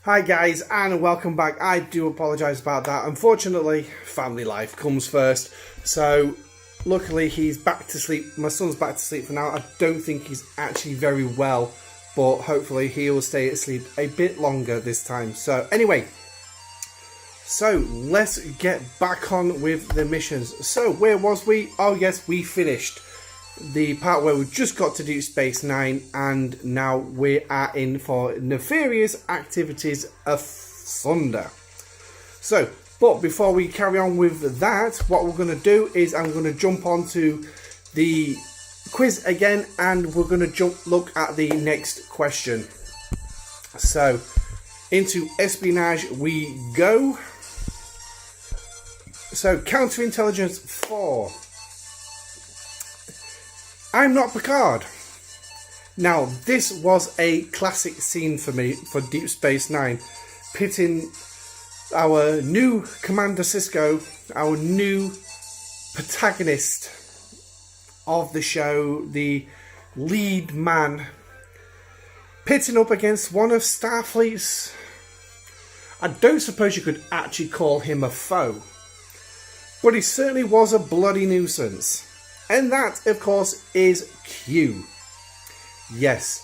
Hi guys, and welcome back. I do apologise about that. Unfortunately, family life comes first. So, luckily he's back to sleep. My son's back to sleep for now. I don't think he's actually very well, but hopefully he will stay asleep a bit longer this time. So, anyway. So, let's get back on with the missions. So, where was we? Oh yes, we finished the part where we just got to Deep Space Nine, and now we are in for Nefarious Activities Asunder. So, but before we carry on with that, what we're going to do is I'm going to jump onto the quiz again, and we're going to look at the next question. So, into espionage we go. So, counterintelligence 4. I'm not Picard. Now, this was a classic scene for me for Deep Space Nine, pitting our new Commander Sisko, our new protagonist of the show, the lead man, pitting up against one of Starfleet's, I don't suppose you could actually call him a foe, but he certainly was a bloody nuisance. And that, of course, is Q. Yes,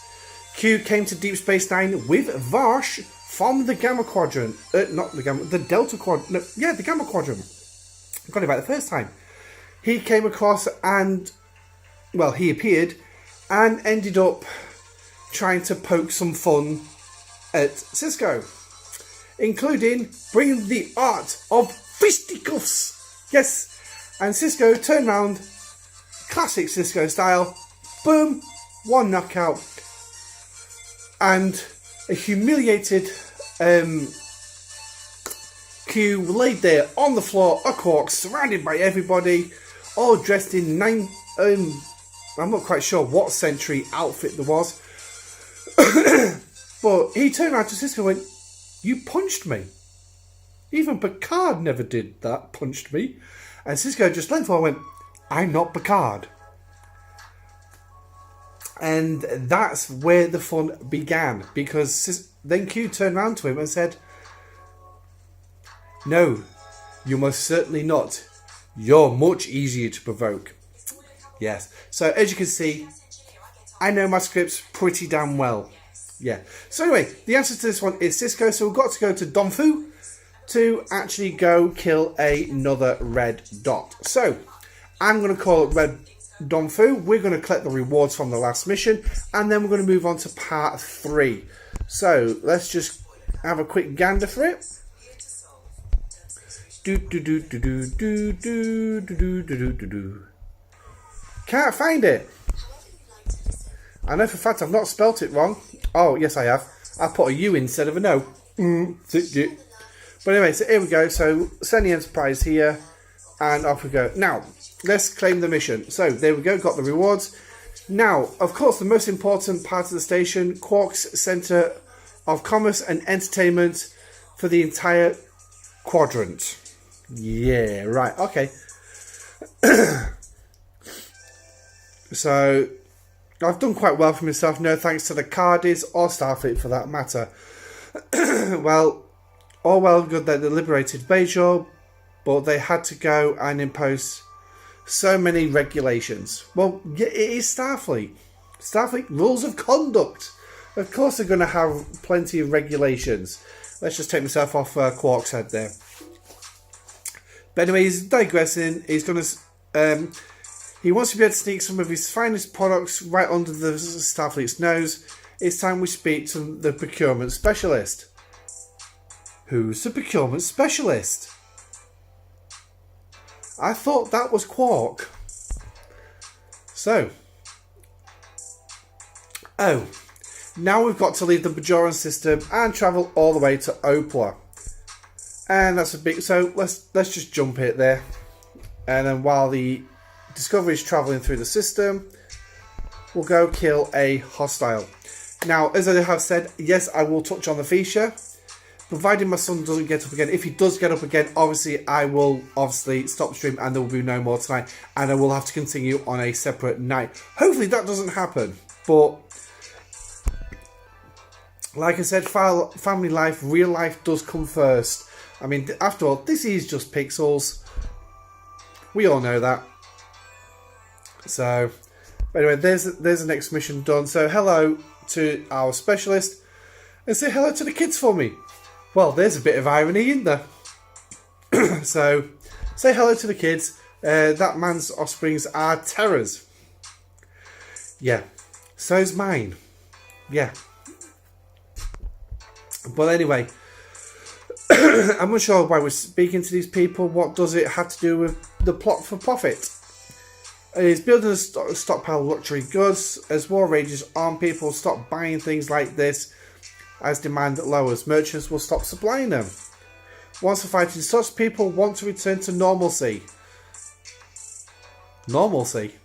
Q came to Deep Space Nine with Varsh from the Gamma Quadrant. The Delta Quadrant. No, yeah, the Gamma Quadrant. I got it right the first time. He came across and, well, he appeared and ended up trying to poke some fun at Sisko, including bringing the art of fisticuffs. Yes, and Sisko turned around. Classic Sisko style, boom, one knockout, and a humiliated Q laid there on the floor, a cork, surrounded by everybody, all dressed in I'm not quite sure what century outfit there was, but he turned around to Sisko and went, "You punched me. Even Picard never did that, punched me." And Sisko just leaned forward and went, "I'm not Picard." And that's where the fun began, because then Q turned around to him and said, "No, you're most certainly not. You're much easier to provoke." Yes. So as you can see, I know my scripts pretty damn well. Yeah. So anyway, the answer to this one is Sisko. So we've got to go to Donfu to actually go kill another red dot. So I'm going to call it Red Donfu. We're going to collect the rewards from the last mission, and then we're going to move on to part 3. So let's just have a quick gander for it. Can't find it. I know for a fact I've not spelt it wrong. Oh, yes I have. I put a U instead of an O. But anyway, so here we go. So send the Enterprise here, and off we go. Now, let's claim the mission. So, there we go, got the rewards. Now, of course, the most important part of the station, Quark's Centre of Commerce and Entertainment for the entire quadrant. Yeah, right, okay. So, I've done quite well for myself, no thanks to the Cardis or Starfleet for that matter. Well, all well and good that they liberated Bajor, but they had to go and impose so many regulations. Well, it is Starfleet. Starfleet rules of conduct. Of course they're going to have plenty of regulations. Let's just take myself off Quark's head there. But anyway, he's digressing. He's going to... he wants to be able to sneak some of his finest products right under the Starfleet's nose. It's time we speak to the procurement specialist. Who's the procurement specialist? I thought that was Quark. So. Oh. Now we've got to leave the Bajoran system and travel all the way to Opla. And that's a big... So let's just jump it there. And then while the Discovery is travelling through the system, we'll go kill a hostile. Now, as I have said, yes, I will touch on the feature. Providing my son doesn't get up again. If he does get up again, obviously I will stop stream and there will be no more tonight. And I will have to continue on a separate night. Hopefully that doesn't happen. But Like I said, family life, real life does come first. I mean, after all, this is just pixels. We all know that. So, anyway, there's the next mission done. So, hello to our specialist. And say hello to the kids for me. Well, there's a bit of irony in there. So, say hello to the kids. That man's offsprings are terrors. Yeah. So's mine. Yeah. But anyway, I'm not sure why we're speaking to these people. What does it have to do with the plot for profit? He's building a stockpile of luxury goods. As war rages on, people stop buying things like this. As demand lowers, merchants will stop supplying them. Once the fighting stops, people want to return to normalcy. Normalcy?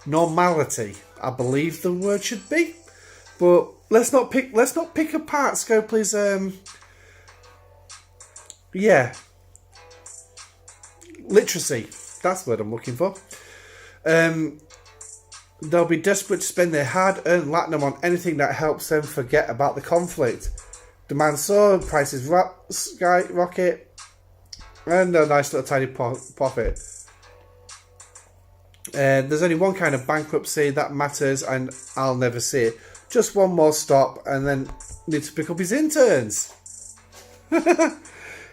Normality, I believe the word should be. But let's not pick apart Scopely's literacy. That's the word I'm looking for. They'll be desperate to spend their hard-earned latinum on anything that helps them forget about the conflict. Demand soar, prices skyrocket, and a nice little tiny profit. There's only one kind of bankruptcy that matters, and I'll never see it. Just one more stop, and then need to pick up his interns.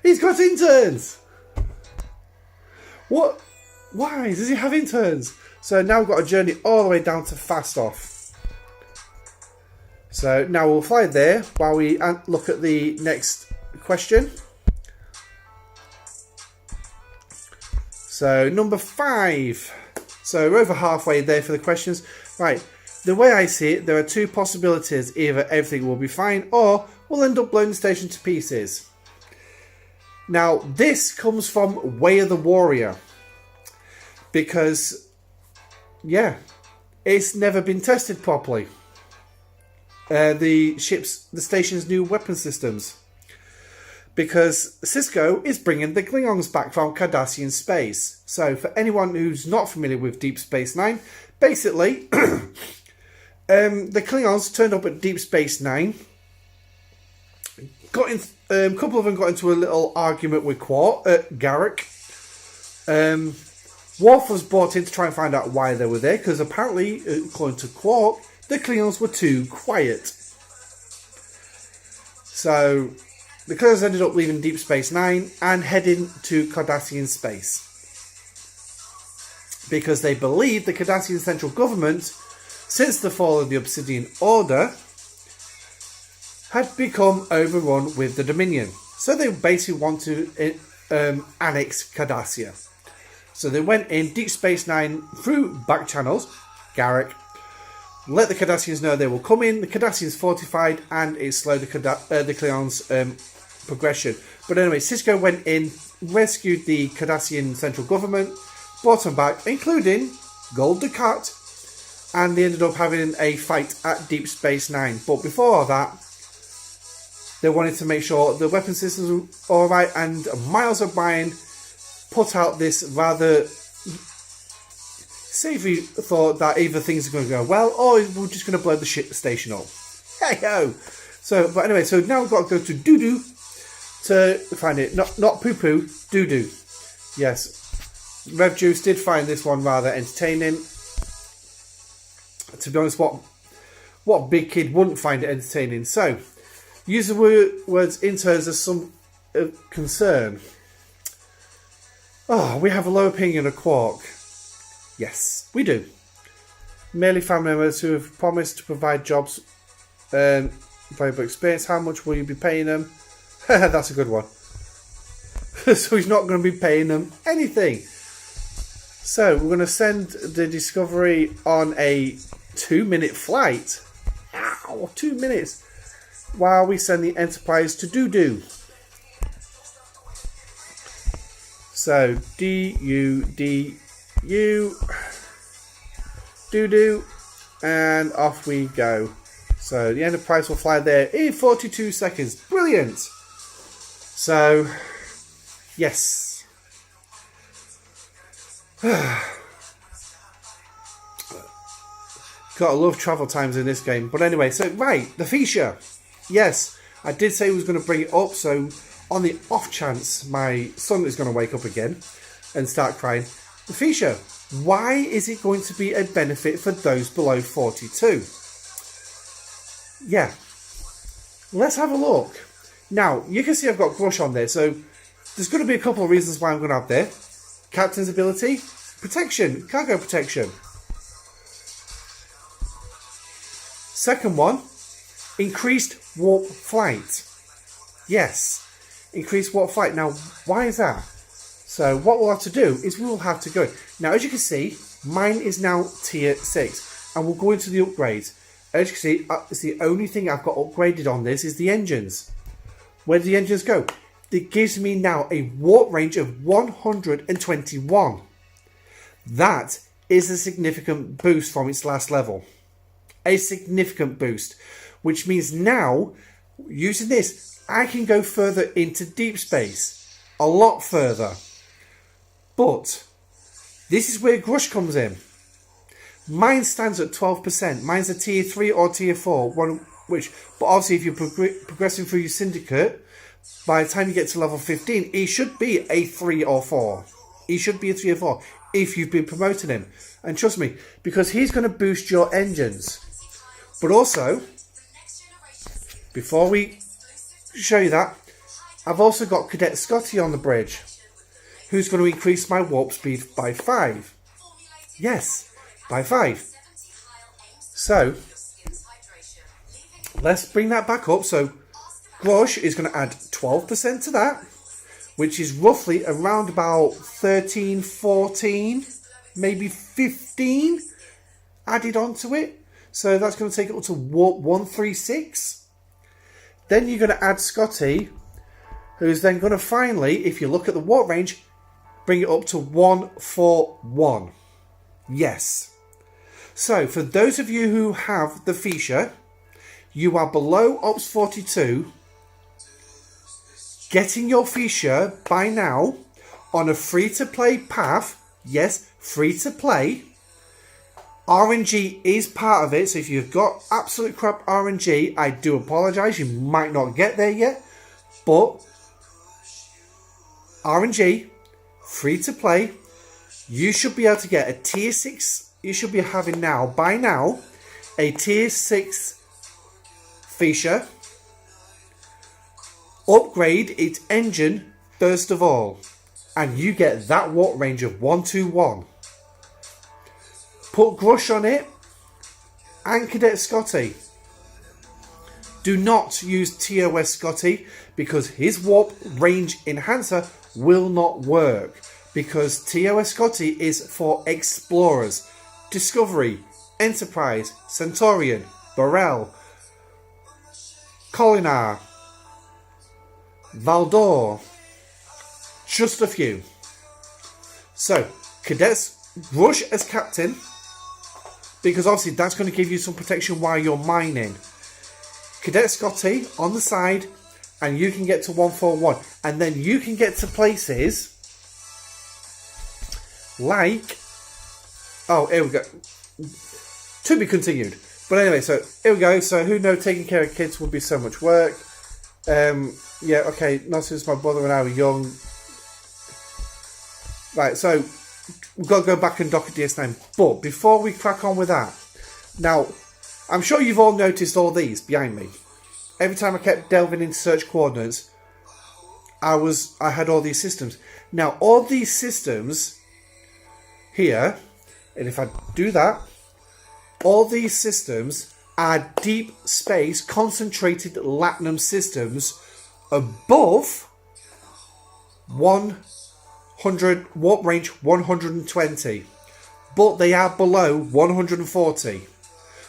He's got interns! What? Why does he have interns? So now we've got a journey all the way down to Fast Off. So now we'll fly there while we look at the next question. So number 5. So we're over halfway there for the questions. Right, the way I see it, there are 2 possibilities. Either everything will be fine, or we'll end up blowing the station to pieces. Now, this comes from Way of the Warrior. Because, yeah, it's never been tested properly. The station's new weapon systems. Because Cisco is bringing the Klingons back from Cardassian space. So, for anyone who's not familiar with Deep Space Nine, basically, the Klingons turned up at Deep Space Nine. A couple of them got into a little argument with Garrick. Worf was brought in to try and find out why they were there, because apparently, according to Quark, the Klingons were too quiet. So, the Klingons ended up leaving Deep Space Nine and heading to Cardassian space. Because they believed the Cardassian central government, since the fall of the Obsidian Order, had become overrun with the Dominion. So they basically want to annex Cardassia. So they went in Deep Space Nine through back channels, Garrick, let the Cardassians know they will come in. The Cardassians fortified, and it slowed the Klingons' progression. But anyway, Cisco went in, rescued the Cardassian central government, brought them back, including Gul Dukat, and they ended up having a fight at Deep Space Nine. But before that, they wanted to make sure the weapon systems were alright, and Miles O'Brien put out this rather savoury thought that either things are going to go well, or we're just going to blow the station up. Hey ho! So, but anyway, so now we've got to go to Doo-Doo to find it. Not poo-poo, Doo-Doo. Yes. Rev Juice did find this one rather entertaining. To be honest, what big kid wouldn't find it entertaining? So, use the words interns as some concern. Oh, we have a low opinion of Quark. Yes, we do. Merely family members who have promised to provide jobs, valuable experience. How much will you be paying them? That's a good one. So he's not going to be paying them anything. So we're going to send the Discovery on a 2-minute flight. Ow, 2 minutes. While we send the Enterprise to Doo-Doo. So, D-U-D-U, Doo-Doo, and off we go. So, the Enterprise will fly there in 42 seconds. Brilliant! So, yes. Gotta love travel times in this game. But anyway, so right, the feature. Yes, I did say I was going to bring it up, so on the off chance my son is going to wake up again and start crying. The feature. Why is it going to be a benefit for those below 42? Yeah. Let's have a look. Now, you can see I've got Brush on there, so there's going to be a couple of reasons why I'm going to have there. Captain's ability, protection, cargo protection. Second one, increased warp flight. Yes, increased warp flight. Now, why is that? So what we'll have to do is we will have to go. Now, as you can see, mine is now tier 6, and we'll go into the upgrades. As you can see, it's the only thing I've got upgraded on this is the engines. Where do the engines go? It gives me now a warp range of 121. That is a significant boost from its last level. A significant boost. Which means now, using this, I can go further into deep space. A lot further. But, this is where Grush comes in. Mine stands at 12%. Mine's a tier 3 or tier 4. But obviously if you're progressing through your syndicate, by the time you get to level 15, he should be a 3 or 4. He should be a 3 or 4 if you've been promoting him. And trust me, because he's going to boost your engines. But also, before we show you that, I've also got Cadet Scotty on the bridge, who's going to increase my warp speed by 5. Yes, by 5. So, let's bring that back up. So, Grush is going to add 12% to that, which is roughly around about 13, 14, maybe 15 added onto it. So that's going to take it up to warp 136. Then you're going to add Scotty, who's then going to finally, if you look at the warp range, bring it up to 141. Yes. So for those of you who have the feature, you are below Ops 42, getting your feature by now on a free-to-play path. Yes, free-to-play. RNG is part of it, so if you've got absolute crap RNG, I do apologise, you might not get there yet, but RNG, free to play, you should be able to get a tier 6, you should be having now, by now, a tier 6 feature, upgrade its engine first of all, and you get that warp range of 121. Put Grush on it and Cadet Scotty. Do not use TOS Scotty because his warp range enhancer will not work, because TOS Scotty is for explorers. Discovery, Enterprise, Centaurian, Burrell, Colinar, Valdor. Just a few. So, Cadets, Grush as captain, because obviously that's going to give you some protection while you're mining. Cadet Scotty on the side, and you can get to 141. And then you can get to places like... Oh, here we go. To be continued. But anyway, so here we go. So who knows, taking care of kids would be so much work. Yeah, okay, not since my brother and I were young. Right, so... We've got to go back and dock at DS9. But before we crack on with that, now, I'm sure you've all noticed all these behind me. Every time I kept delving into search coordinates, I had all these systems. Now, all these systems here, and if I do that, all these systems are deep space concentrated latinum systems above 100 warp range 120, but they are below 140,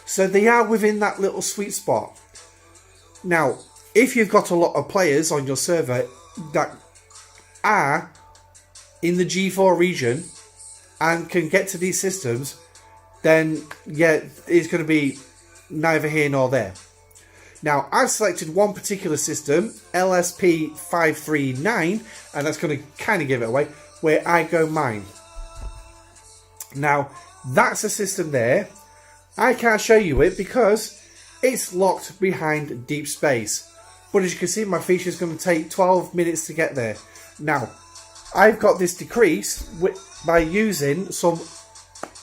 so they are within that little sweet spot. Now, if you've got a lot of players on your server that are in the G4 region and can get to these systems, then yeah, it's going to be neither here nor there. Now, I've selected one particular system, LSP539, and that's going to kind of give it away, where I go mine. Now, that's a system there. I can't show you it because it's locked behind deep space. But as you can see, my feature is going to take 12 minutes to get there. Now, I've got this decreased by using some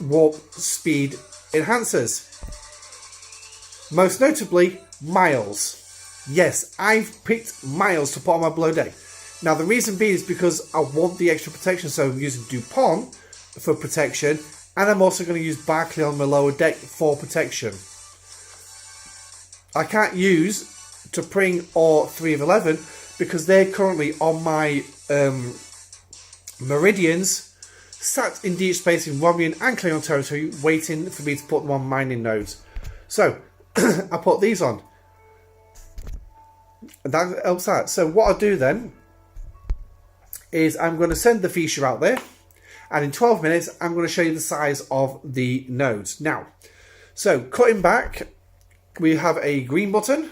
warp speed enhancers. Most notably, Miles. Yes, I've picked Miles to put on my below deck. Now, the reason being is because I want the extra protection, so I'm using DuPont for protection, and I'm also going to use Barclay on my lower deck for protection. I can't use T'Pring or 3 of 11 because they're currently on my Meridians, sat in deep space in Romulan and Klingon territory, waiting for me to put them on mining nodes. So, I put these on. And that helps out. So what I'll do then is I'm going to send the feature out there, and in 12 minutes I'm going to show you the size of the nodes. Now, so cutting back, we have a green button.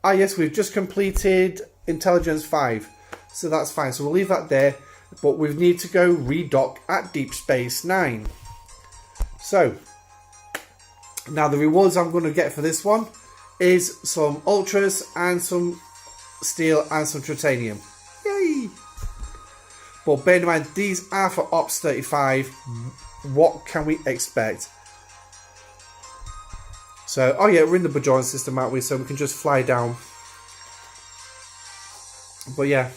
Ah yes, we've just completed Intelligence 5, so that's fine. So we'll leave that there, but we need to go redock at Deep Space Nine. So now the rewards I'm going to get for this one is some ultras and some steel and some titanium. Yay! But bear in mind, these are for Ops 35. What can we expect? So, oh yeah, we're in the Bajoran system, aren't we? So we can just fly down. But yeah,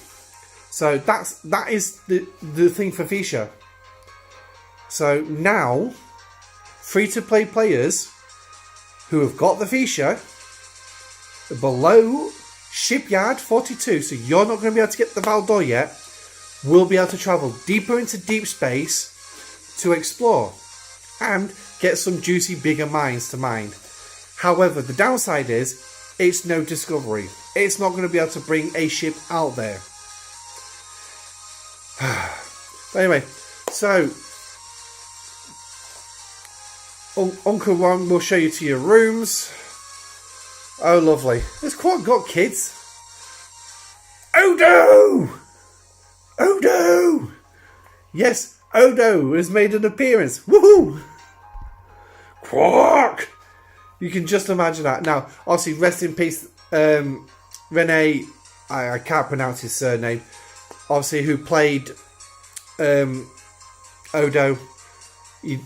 so that is the thing for Fisher. So now, free-to-play players who have got the Fisher below Shipyard 42, so you're not going to be able to get the Valdor yet, will be able to travel deeper into deep space to explore and get some juicy bigger mines to mine. However, the downside is it's no discovery. It's not going to be able to bring a ship out there. But anyway, so Uncle Ron will show you to your rooms. Oh, lovely. It's quite got kids. Odo! Odo! Yes, Odo has made an appearance. Woohoo! Quark! You can just imagine that. Now, obviously, rest in peace, Rene, I can't pronounce his surname, obviously, who played Odo,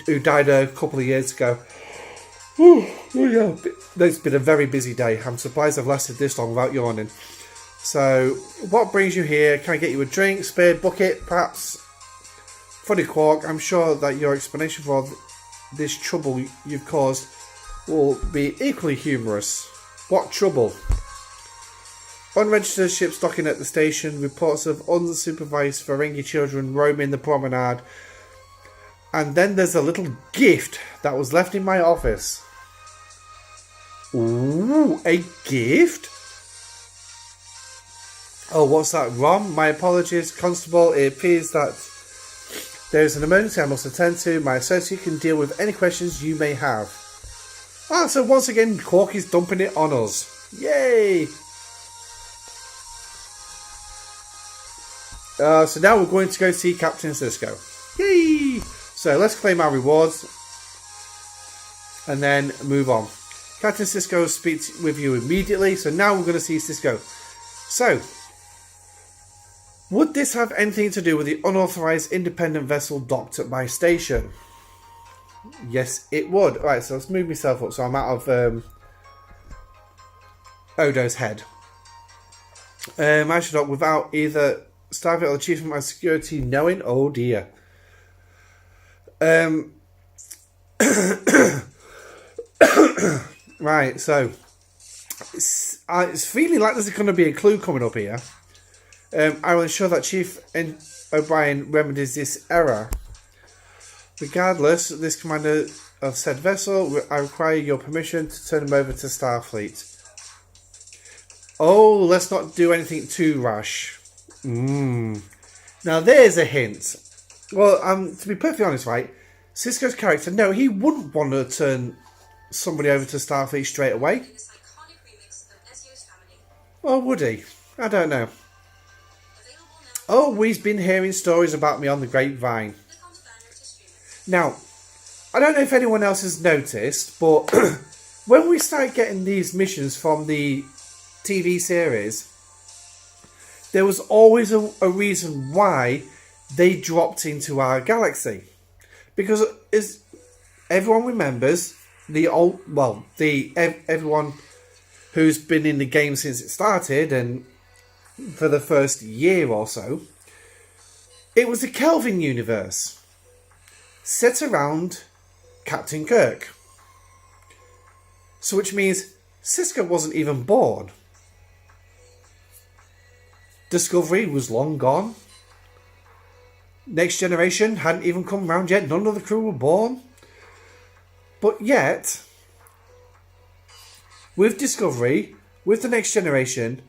who died a couple of years ago. Oh yeah, it's been a very busy day. I'm surprised I've lasted this long without yawning. So, what brings you here? Can I get you a drink, spare bucket, perhaps? Funny Quark, I'm sure that your explanation for this trouble you've caused will be equally humorous. What trouble? Unregistered ships docking at the station, reports of unsupervised Ferengi children roaming the promenade, and then there's a little gift that was left in my office. Ooh, a gift? Oh, what's that, Ron? My apologies, Constable. It appears that there is an emergency I must attend to. My associate can deal with any questions you may have. Ah, so once again, Quark is dumping it on us. Yay! So now we're going to go see Captain Sisko. Yay! So let's claim our rewards and then move on. Captain Sisko will speak with you immediately. So now we're going to see Sisko. So, would this have anything to do with the unauthorized independent vessel docked at my station? Yes, it would. Right, so let's move myself up so I'm out of Odo's head. I should dock without either Starfleet or the Chief of my security knowing. Oh dear. Right, so it's feeling like there's going to be a clue coming up here. I will ensure that Chief O'Brien remedies this error. Regardless, this commander of said vessel, I require your permission to turn him over to Starfleet. Oh, let's not do anything too rash. Now there's a hint. Well, to be perfectly honest, right, Sisko's character, no, he wouldn't want to turn somebody over to Starfleet straight away. Or would he? I don't know. Oh, he's been hearing stories about me on the grapevine. Now, I don't know if anyone else has noticed, but when we started getting these missions from the TV series, there was always a reason why they dropped into our galaxy. Because as everyone remembers, everyone who's been in the game since it started and for the first year or so, it was a Kelvin universe set around Captain Kirk. So which means Sisko wasn't even born. Discovery was long gone. Next Generation hadn't even come round yet. None of the crew were born. But yet, with Discovery, with the Next Generation,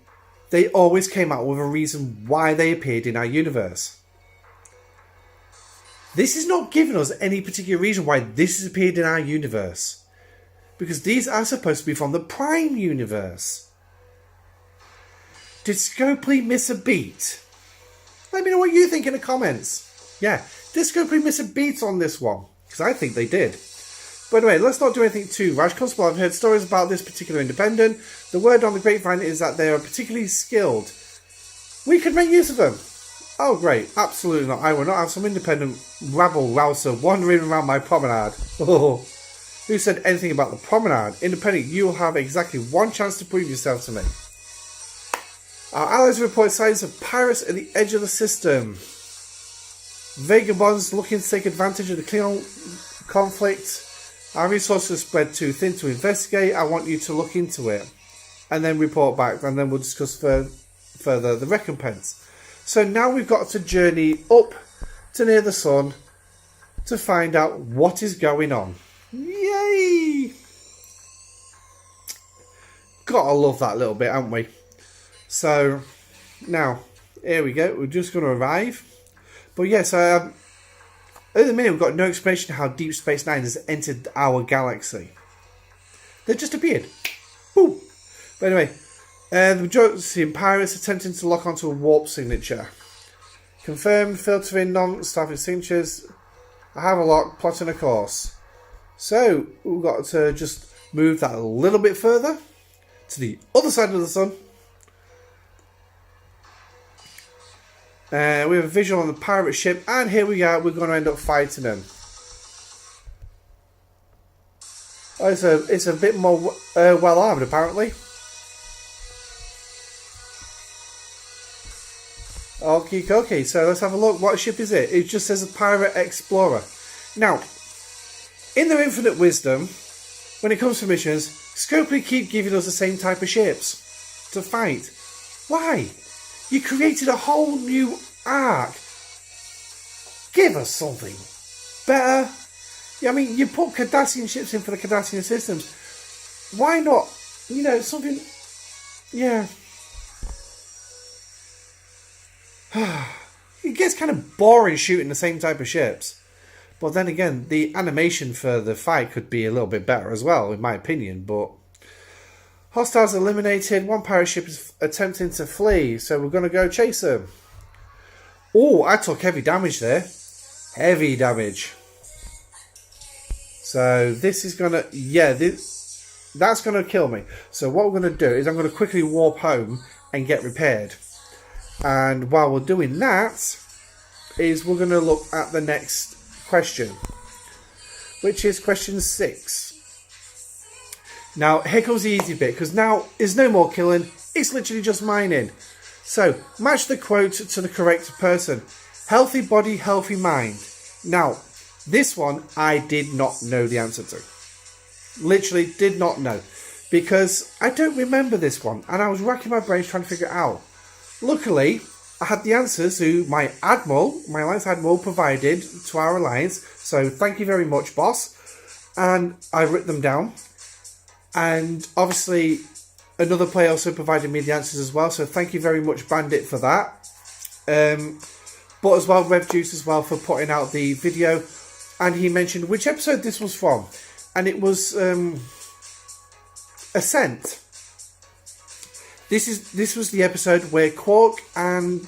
they always came out with a reason why they appeared in our universe. This is not giving us any particular reason why this has appeared in our universe. Because these are supposed to be from the Prime universe. Did Scopely miss a beat? Let me know what you think in the comments. Yeah, did Scopely miss a beat on this one? Because I think they did. But anyway, let's not do anything too rash. Constable, I've heard stories about this particular independent. The word on the grapevine is that they are particularly skilled. We could make use of them. Oh, great. Absolutely not. I will not have some independent rabble-rouser wandering around my promenade. Oh, who said anything about the promenade? Independent, you will have exactly one chance to prove yourself to me. Our allies report signs of pirates at the edge of the system. Vagabonds looking to take advantage of the Klingon conflict. Our resources spread too thin to investigate. I want you to look into it. And then report back. And then we'll discuss further the recompense. So now we've got to journey up to near the sun to find out what is going on. Yay! Gotta love that little bit, haven't we? So, now, here we go. We're just going to arrive. But yes, at the minute we've got no explanation how Deep Space Nine has entered our galaxy. They just appeared. Boom! But anyway, the majority of pirates attempting to lock onto a warp signature. Confirmed, filtering non-staffing signatures. I have a lock, plotting a course. So, we've got to just move that a little bit further to the other side of the sun. We have a visual on the pirate ship, and here we are. We're going to end up fighting them. Oh, it's a bit more well armed, apparently. Okay, so let's have a look. What ship is it? It just says a Pirate Explorer. Now, in their infinite wisdom, when it comes to missions, Scopely keep giving us the same type of ships to fight. Why? You created a whole new arc. Give us something better. Yeah, I mean, you put Cardassian ships in for the Cardassian systems. Why not? You know, something... Yeah. It gets kind of boring shooting the same type of ships. But then again, the animation for the fight could be a little bit better as well, in my opinion. But hostiles eliminated. One pirate ship is attempting to flee, so we're going to go chase them. Oh, I took heavy damage there. Heavy damage. So this is going to... Yeah, that's going to kill me. So what we're going to do is I'm going to quickly warp home and get repaired. And while we're doing that, is we're going to look at the next question, which is question 6. Now, here comes the easy bit, because now there's no more killing, it's literally just mining. So, match the quote to the correct person. Healthy body, healthy mind. Now, this one I did not know the answer to. Literally did not know. Because I don't remember this one, and I was racking my brains trying to figure it out. Luckily, I had the answers who my Alliance Admiral, provided to our Alliance. So thank you very much, boss. And I wrote them down. And obviously, another player also provided me the answers as well. So thank you very much, Bandit, for that. But as well, Rev Juice as well for putting out the video. And he mentioned which episode this was from. And it was Ascent. This was the episode where Quark and...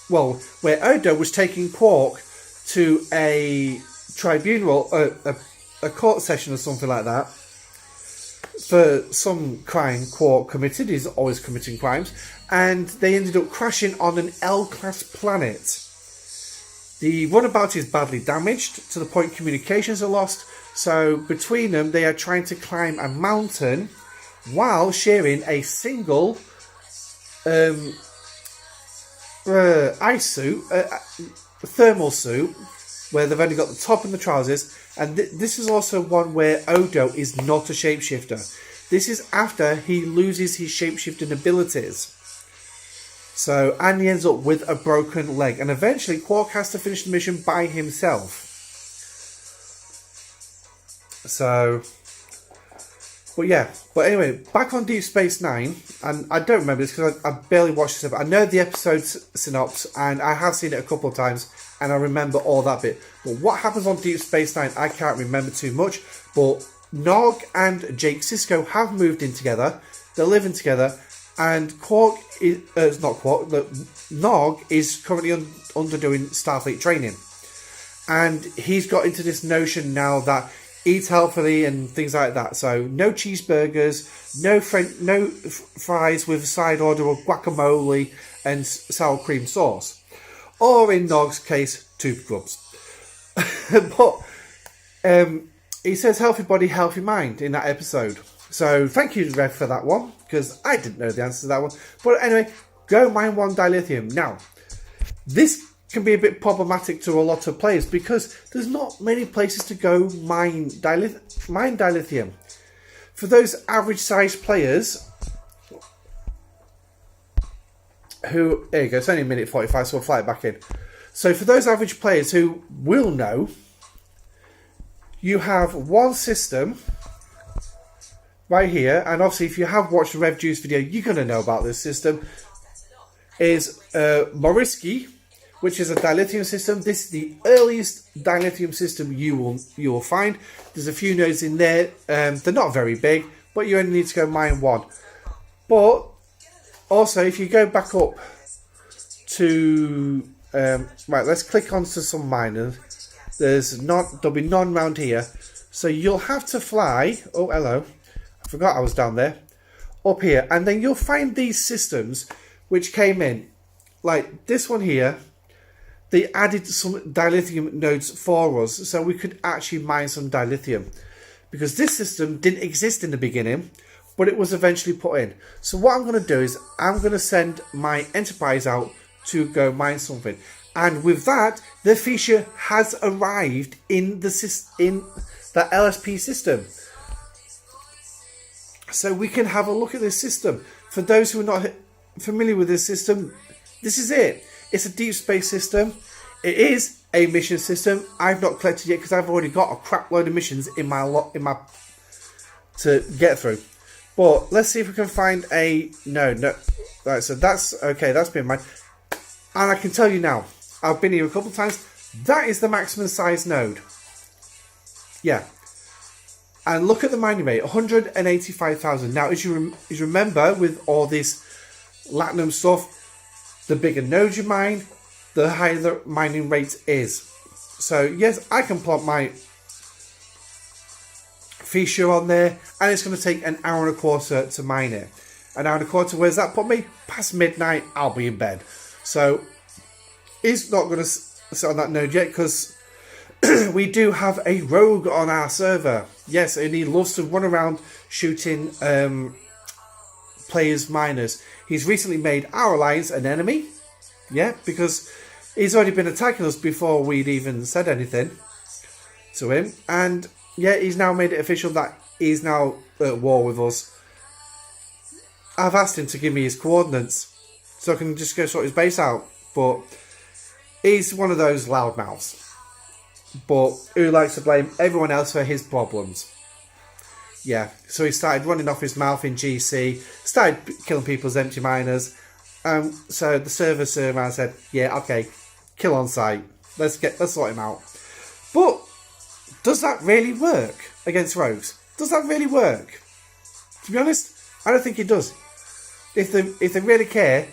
Well, where Odo was taking Quark to a tribunal, a court session or something like that for some crime Quark committed. He's always committing crimes, and they ended up crashing on an L-class planet. The runabout is badly damaged to the point communications are lost, so between them they are trying to climb a mountain while sharing a single ice suit, thermal suit, where they've only got the top and the trousers. And this is also one where Odo is not a shapeshifter. This is after he loses his shapeshifting abilities. So, and he ends up with a broken leg. And eventually Quark has to finish the mission by himself. So, but yeah. But anyway, back on Deep Space Nine. And I don't remember this because I barely watched this. But I know the episode synopsis and I have seen it a couple of times. And I remember all that bit. But what happens on Deep Space Nine, I can't remember too much. But Nog and Jake Sisko have moved in together. They're living together. And Quark is not Quark. Nog is currently undergoing Starfleet training, and he's got into this notion now that eat healthily and things like that. So no cheeseburgers, no fries with a side order of guacamole and sour cream sauce, or in Nog's case, tooth grubs. But he says healthy body, healthy mind in that episode. So thank you, Rev, for that one, because I didn't know the answer to that one. But anyway, go mine 1 dilithium. Now, this can be a bit problematic to a lot of players because there's not many places to go mine dilithium. For those average-sized players who... There you go, it's only a minute 45, so we'll fly it back in. So for those average players who will know, you have one system... right here, and obviously if you have watched the Rev Juice video, you're going to know about this system, is Moriski, which is a dilithium system. This is the earliest dilithium system you will find. There's a few nodes in there. They're not very big, but you only need to go mine 1. But also, if you go back up to... right, let's click onto some miners. There'll be none around here. So you'll have to fly... Oh, hello. I forgot I was down there. Up here. And then you'll find these systems which came in. Like this one here. They added some dilithium nodes for us. So we could actually mine some dilithium. Because this system didn't exist in the beginning. But it was eventually put in. So what I'm going to do is I'm going to send my Enterprise out to go mine something. And with that, the feature has arrived in the LSP system. So we can have a look at this system. For those who are not familiar with this system, this is it. It's a deep space system. It is a mission system. I've not collected yet because I've already got a crap load of missions in my to get through. But let's see if we can find a no. Right, so that's okay. That's been mine, and I can tell you now. I've been here a couple of times. That is the maximum size node. Yeah. And look at the mining rate, 185,000. Now, as you remember, with all this latinum stuff, the bigger nodes you mine, the higher the mining rate is. So, yes, I can plot my feature on there, and it's going to take an hour and a quarter to mine it. An hour and a quarter, where's that put me? Past midnight, I'll be in bed. So, it's not going to sit on that node yet, because we do have a rogue on our server. Yes, and he loves to run around shooting players' miners. He's recently made our alliance an enemy. Yeah, because he's already been attacking us before we'd even said anything to him. And yeah, he's now made it official that he's now at war with us. I've asked him to give me his coordinates so I can just go sort his base out. But he's one of those loudmouths. But who likes to blame everyone else for his problems. Yeah, so he started running off his mouth in GC, started killing people's empty miners. So the server around said, yeah, okay, kill on sight. Let's sort him out. But does that really work against rogues? Does that really work? To be honest, I don't think it does. If they really care,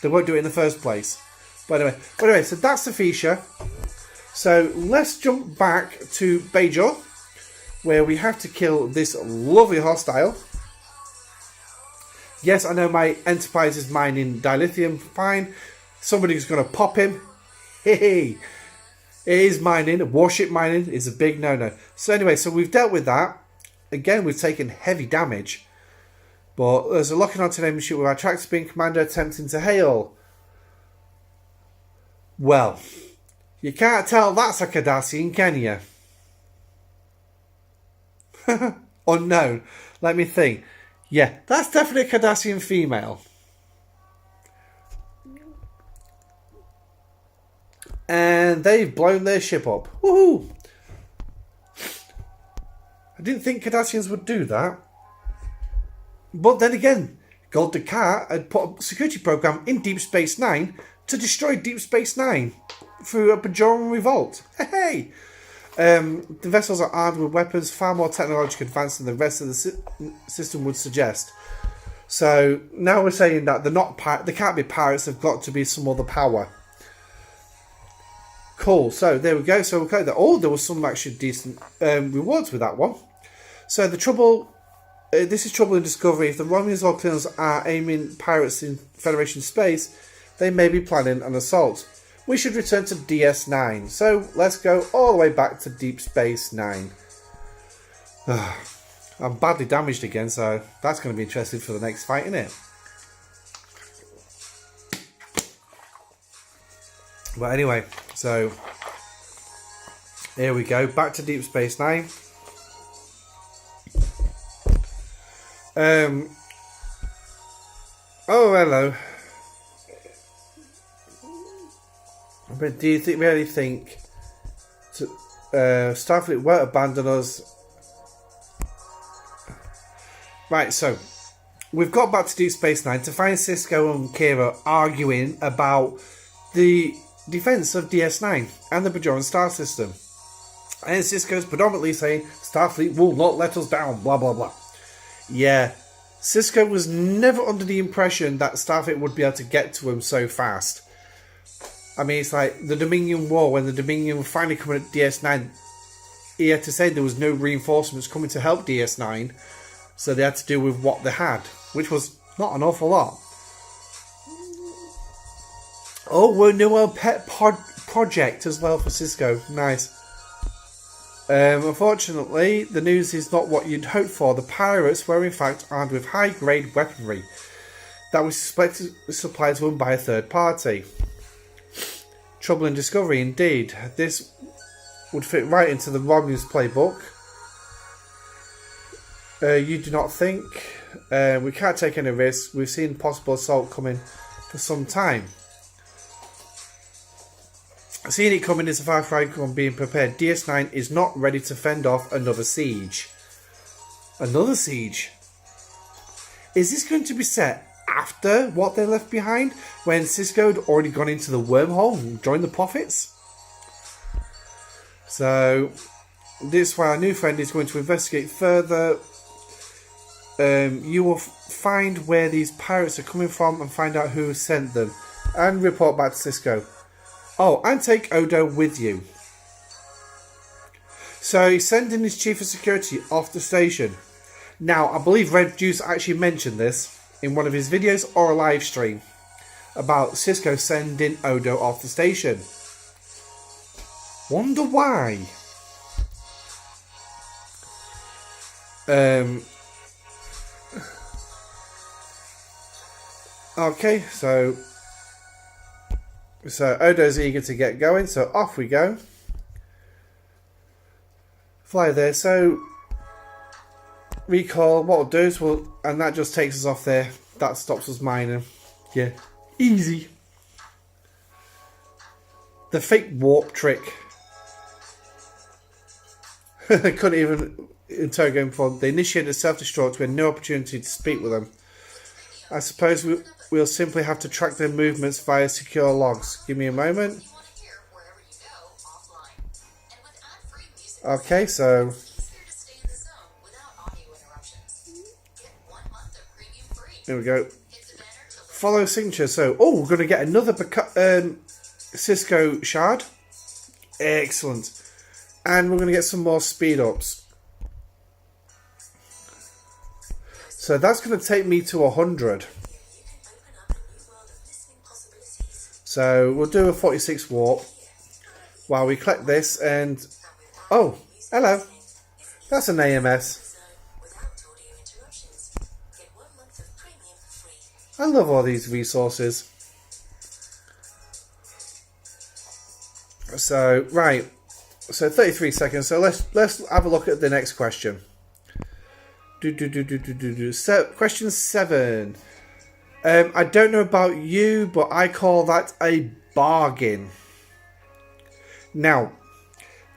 they won't do it in the first place. But anyway, so that's the feature. So let's jump back to Bajor. where we have to kill this lovely hostile. Yes, I know my Enterprise is mining dilithium. Fine. Somebody's going to pop him. Hey, it is mining. Warship mining is a big no-no. So anyway, so we've dealt with that. Again, we've taken heavy damage. But there's a locking onto an enemy ship with our tractor beam commander attempting to hail. Well, you can't tell that's a Cardassian, can you? Unknown. Let me think. Yeah, that's definitely a Cardassian female. And they've blown their ship up. Woohoo! I didn't think Cardassians would do that. But then again, Gul Dukat had put a security program in Deep Space Nine to destroy Deep Space Nine through a Bajoran revolt. Hey! The vessels are armed with weapons far more technologically advanced than the rest of the system would suggest. So now we're saying that they're not they can't be pirates. They've got to be some other power. Cool. So there we go. So okay. Oh, there was some actually decent rewards with that one. So the trouble. This is trouble in Discovery. If the Romulans or Klingons are aiming pirates in Federation space, they may be planning an assault. We should return to DS9. So let's go all the way back to Deep Space Nine. I'm badly damaged again, so that's going to be interesting for the next fight, isn't it? But anyway, so here we go. Back to Deep Space Nine. Oh, hello. But do you really think Starfleet won't abandon us? Right, so we've got back to Deep Space Nine to find Sisko and Kira arguing about the defense of DS9 and the Bajoran star system. And Sisko's predominantly saying Starfleet will not let us down, blah blah blah. Yeah, Sisko was never under the impression that Starfleet would be able to get to him so fast. I mean, it's like the Dominion War, when the Dominion were finally coming at DS9, he had to say there was no reinforcements coming to help DS9, so they had to deal with what they had, which was not an awful lot. Oh, we're new on pet project as well for Sisko. Nice. Unfortunately, the news is not what you'd hoped for. The pirates were in fact armed with high-grade weaponry that was suspected supplied to them by a third party. Trouble in Discovery, indeed. This would fit right into the Romulus playbook. You do not think? We can't take any risks. We've seen possible assault coming for some time. Seeing it coming is a far cry from being prepared. DS9 is not ready to fend off another siege. Another siege? Is this going to be set after what they left behind, when Sisko had already gone into the wormhole and joined the Prophets? So this is why our new friend is going to investigate further. You will find where these pirates are coming from and find out who sent them, and report back to Sisko. Oh, and take Odo with you. So he's sending his chief of security off the station. Now, I believe Red Juice actually mentioned this in one of his videos or a live stream about Sisko sending Odo off the station. Wonder why. Okay, so Odo's eager to get going, so off we go. Fly there, so recall, what we'll do is and that just takes us off there. That stops us mining. Yeah, easy. The fake warp trick. They couldn't even interrogate him before. They initiated a self-destruct. We had no opportunity to speak with them. I suppose we'll simply have to track their movements via secure logs. Give me a moment. Okay, so here we go. Follow signature. So, we're going to get another Sisko shard. Excellent. And we're going to get some more speed ups. So that's going to take me to 100. So we'll do a 46 warp while we collect this and... Oh, hello. That's an AMS. I love all these resources. So, right. So 33 seconds. So let's have a look at the next question. So, question 7. I don't know about you, but I call that a bargain. Now,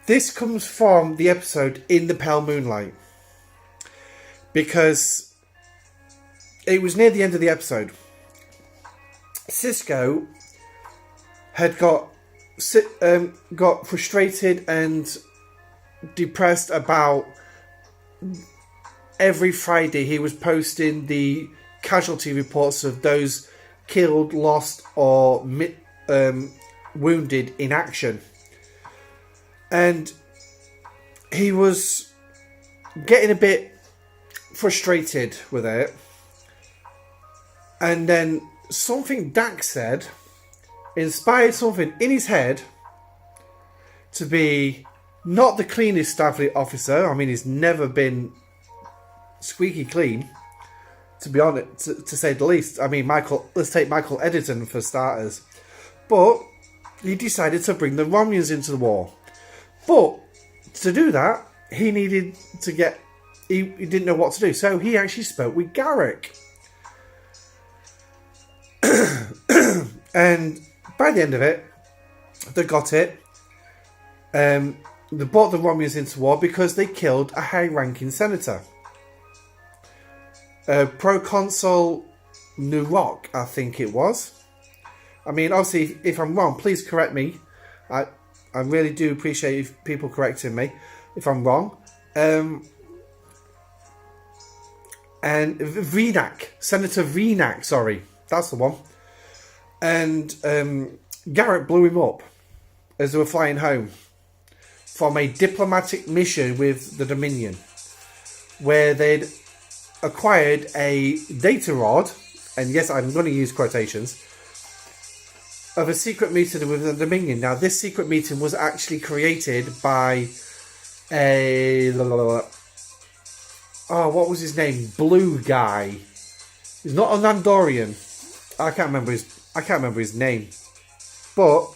this comes from the episode In the Pale Moonlight, because it was near the end of the episode. Cisco had got frustrated and depressed about every Friday he was posting the casualty reports of those killed, lost, or wounded in action. And he was getting a bit frustrated with it. And then something Dak said inspired something in his head to be not the cleanest Starfleet officer. I mean, he's never been squeaky clean, to be honest, to say the least. I mean, let's take Michael Edgerton for starters. But he decided to bring the Romulans into the war. But to do that, he needed to get... He didn't know what to do. So he actually spoke with Garrick. And by the end of it, they got it. They brought the Romulans into war because they killed a high-ranking senator. Proconsul Nurok, I think it was. I mean, obviously, if I'm wrong, please correct me. I really do appreciate people correcting me if I'm wrong. And Renac, Senator Renac, sorry, that's the one. And Garrett blew him up as they were flying home from a diplomatic mission with the Dominion, where they'd acquired a data rod, and yes, I'm going to use quotations, of a secret meeting with the Dominion. Now, this secret meeting was actually created by a... Oh, what was his name? Blue guy. He's not an Andorian. I can't remember his name. But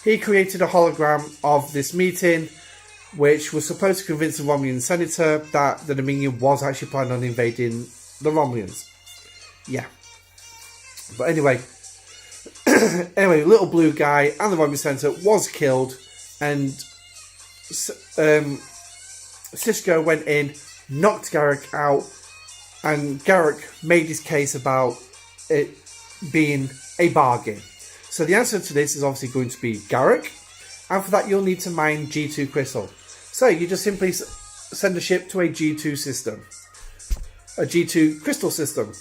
he created a hologram of this meeting, which was supposed to convince the Romulan senator that the Dominion was actually planning on invading the Romulans. Yeah. But anyway, little blue guy and the Romulan senator was killed, and Cisco went in, knocked Garrick out, and Garrick made his case about it being a bargain. So the answer to this is obviously going to be Garrick, and for that you'll need to mine G2 crystal. So you just simply send a ship to a G2 system, a G2 crystal system.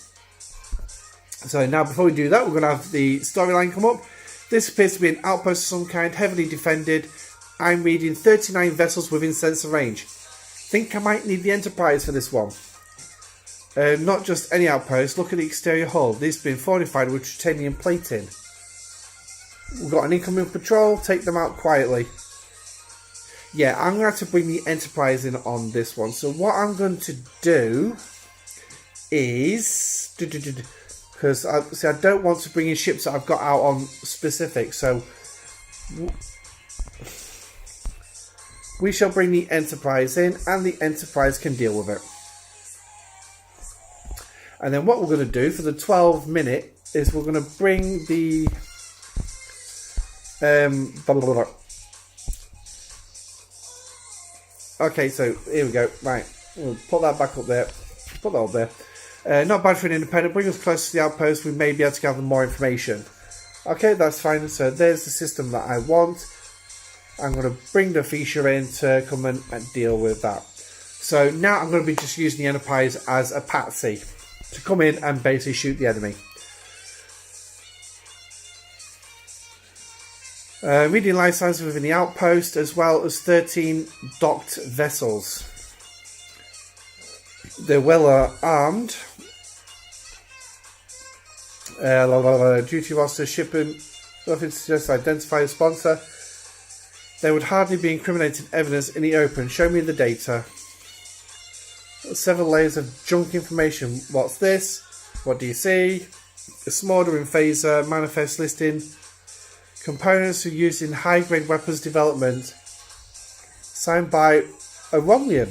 So now before we do that, we're going to have the storyline come up. This appears to be an outpost of some kind, heavily defended. I'm reading 39 vessels within sensor range. Think I might need the Enterprise for this one. Not just any outpost, look at the exterior hull. This has been fortified with titanium plating. We've got an incoming patrol, take them out quietly. Yeah, I'm going to have to bring the Enterprise in on this one. So what I'm going to do is... Because I don't want to bring in ships that I've got out on specific. So we shall bring the Enterprise in, and the Enterprise can deal with it. And then what we're going to do for the 12-minute is we're going to bring the... Okay, so here we go. Right, we'll put that back up there. Put that up there. Not bad for an independent. Bring us close to the outpost. We may be able to gather more information. Okay, that's fine. So there's the system that I want. I'm going to bring the Fisher in to come and deal with that. So now I'm going to be just using the Enterprise as a patsy to come in and basically shoot the enemy. Reading life signs within the outpost, as well as 13 docked vessels. They're well armed, Duty roster shipping. Nothing suggests identify a sponsor. There would hardly be incriminating evidence in the open. Show me the data. Several layers of junk information. What's this? What do you see? A smoldering phaser, manifest listing. Components are used in high-grade weapons development. Signed by a Romlian.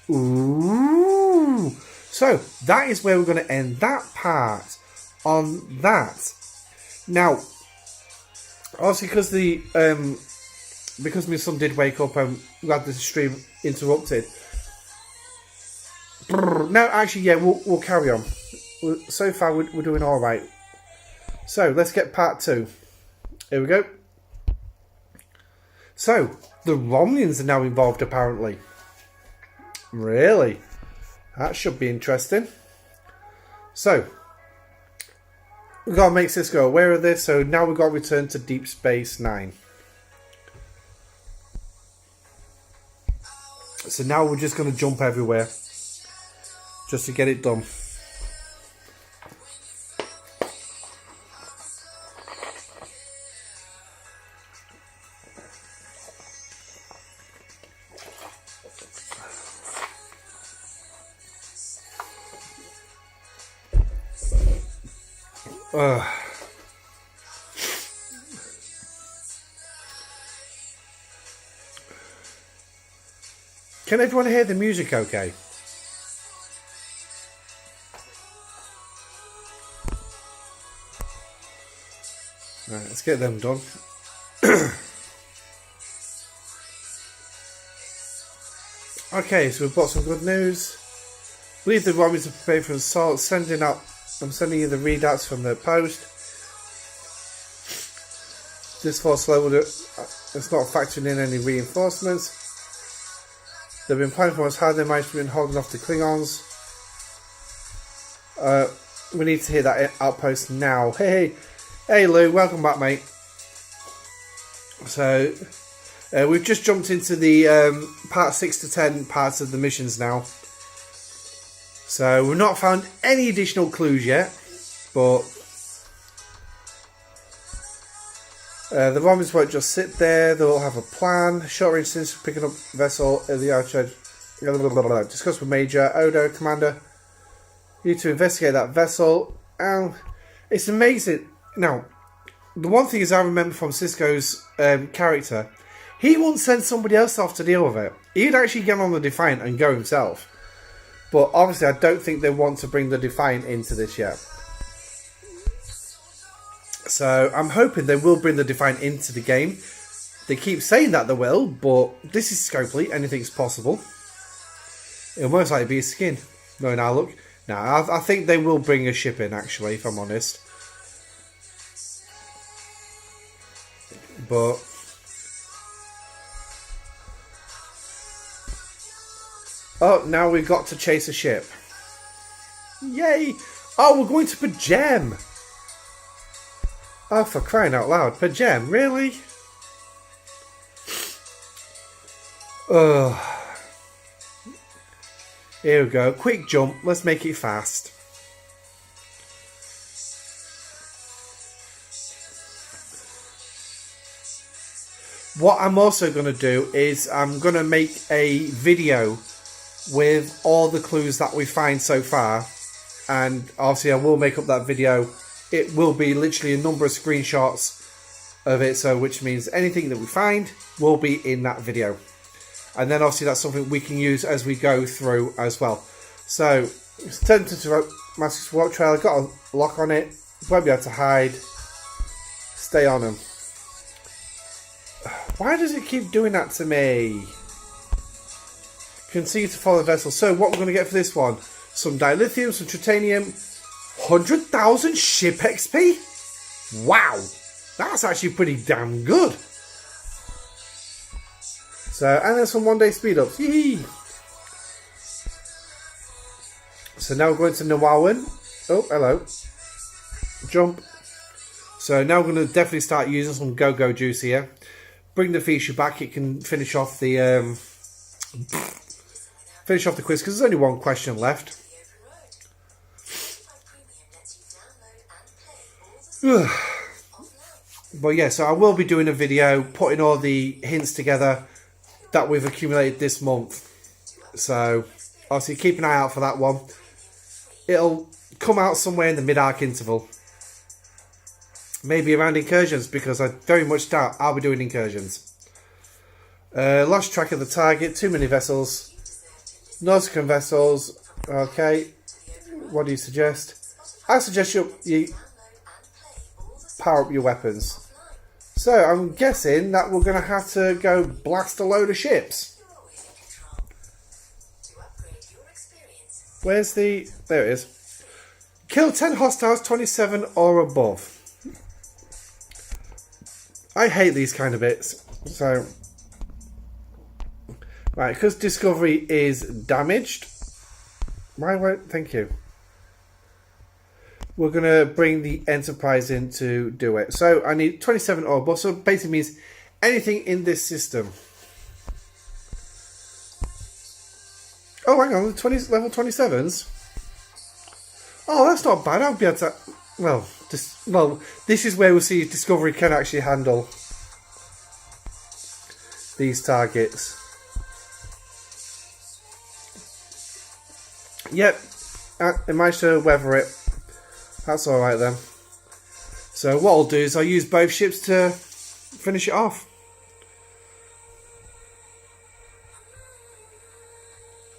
Ooh. So, that is where we're going to end that part on that. Now, obviously because my son did wake up and we had the stream interrupted. No, actually, yeah, we'll carry on. So far, we're doing all right. So, let's get part 2. Here we go. So, the Romulans are now involved, apparently. Really? That should be interesting. So, we've got to make Cisco aware of this. So, now we've got to return to Deep Space Nine. So, now we're just going to jump everywhere. Just to get it done. Can everyone hear the music okay? Right, let's get them done. Okay, so we've got some good news. Believe the Romans are prepared for assault. I'm sending you the readouts from the post. This force level it's not factoring in any reinforcements. They've been planning for us how they might have been holding off the Klingons. We need to hit that outpost now. Hey Lou, welcome back, mate. So we've just jumped into the part 6 to 10 parts of the missions now. So we've not found any additional clues yet, but the Romans won't just sit there. They'll have a plan. Short range since picking up vessel at the Archer. Discuss with Major Odo, Commander. You need to investigate that vessel. It's amazing. Now, the one thing is I remember from Cisco's character, he wouldn't send somebody else off to deal with it. He'd actually get on the Defiant and go himself. But obviously I don't think they want to bring the Defiant into this yet. So I'm hoping they will bring the Defiant into the game. They keep saying that they will, but this is Scopely. Anything's possible. It'll most likely be a skin. No, now look. Now, I think they will bring a ship in, actually, if I'm honest. But oh, now we've got to chase a ship. Yay! Oh, we're going to Pajem! Oh, for crying out loud. Pajem, really? Ugh. Here we go. Quick jump. Let's make it fast. What I'm also going to do is I'm going to make a video with all the clues that we find so far. And obviously I will make up that video. It will be literally a number of screenshots of it. So which means anything that we find will be in that video. And then obviously that's something we can use as we go through as well. So, it's tempted to Master Swap Trail. I've got a lock on it. Won't be able to hide. Stay on them. Why does it keep doing that to me? Continue to follow the vessel. So, what we're going to get for this one? Some dilithium, some titanium. 100,000 ship XP? Wow! That's actually pretty damn good. So, and there's some one-day speed-ups. Yee! So now we're going to Nawawan. Oh, hello. Jump. So now we're going to definitely start using some go-go juice here. Bring the feature back. It can finish off the quiz because there's only one question left. But yeah, so I will be doing a video putting all the hints together that we've accumulated this month. So obviously keep an eye out for that one. It'll come out somewhere in the mid-arc interval. Maybe around incursions, because I very much doubt I'll be doing incursions. Lost track of the target, too many vessels. Nautican vessels. Okay. What do you suggest? I suggest you power up your weapons. So I'm guessing that we're going to have to go blast a load of ships. Where's the... There it is. Kill 10 hostiles, 27 or above. I hate these kind of bits. So... Right, because Discovery is damaged. Thank you. We're going to bring the Enterprise in to do it. So I need 27 or above. So basically means anything in this system. Oh, hang on. Level 27s? Oh, that's not bad. I'll be able to... Well, this is where we'll see if Discovery can actually handle these targets. Yep, I managed to weather it. That's alright then. So what I'll do is I'll use both ships to finish it off.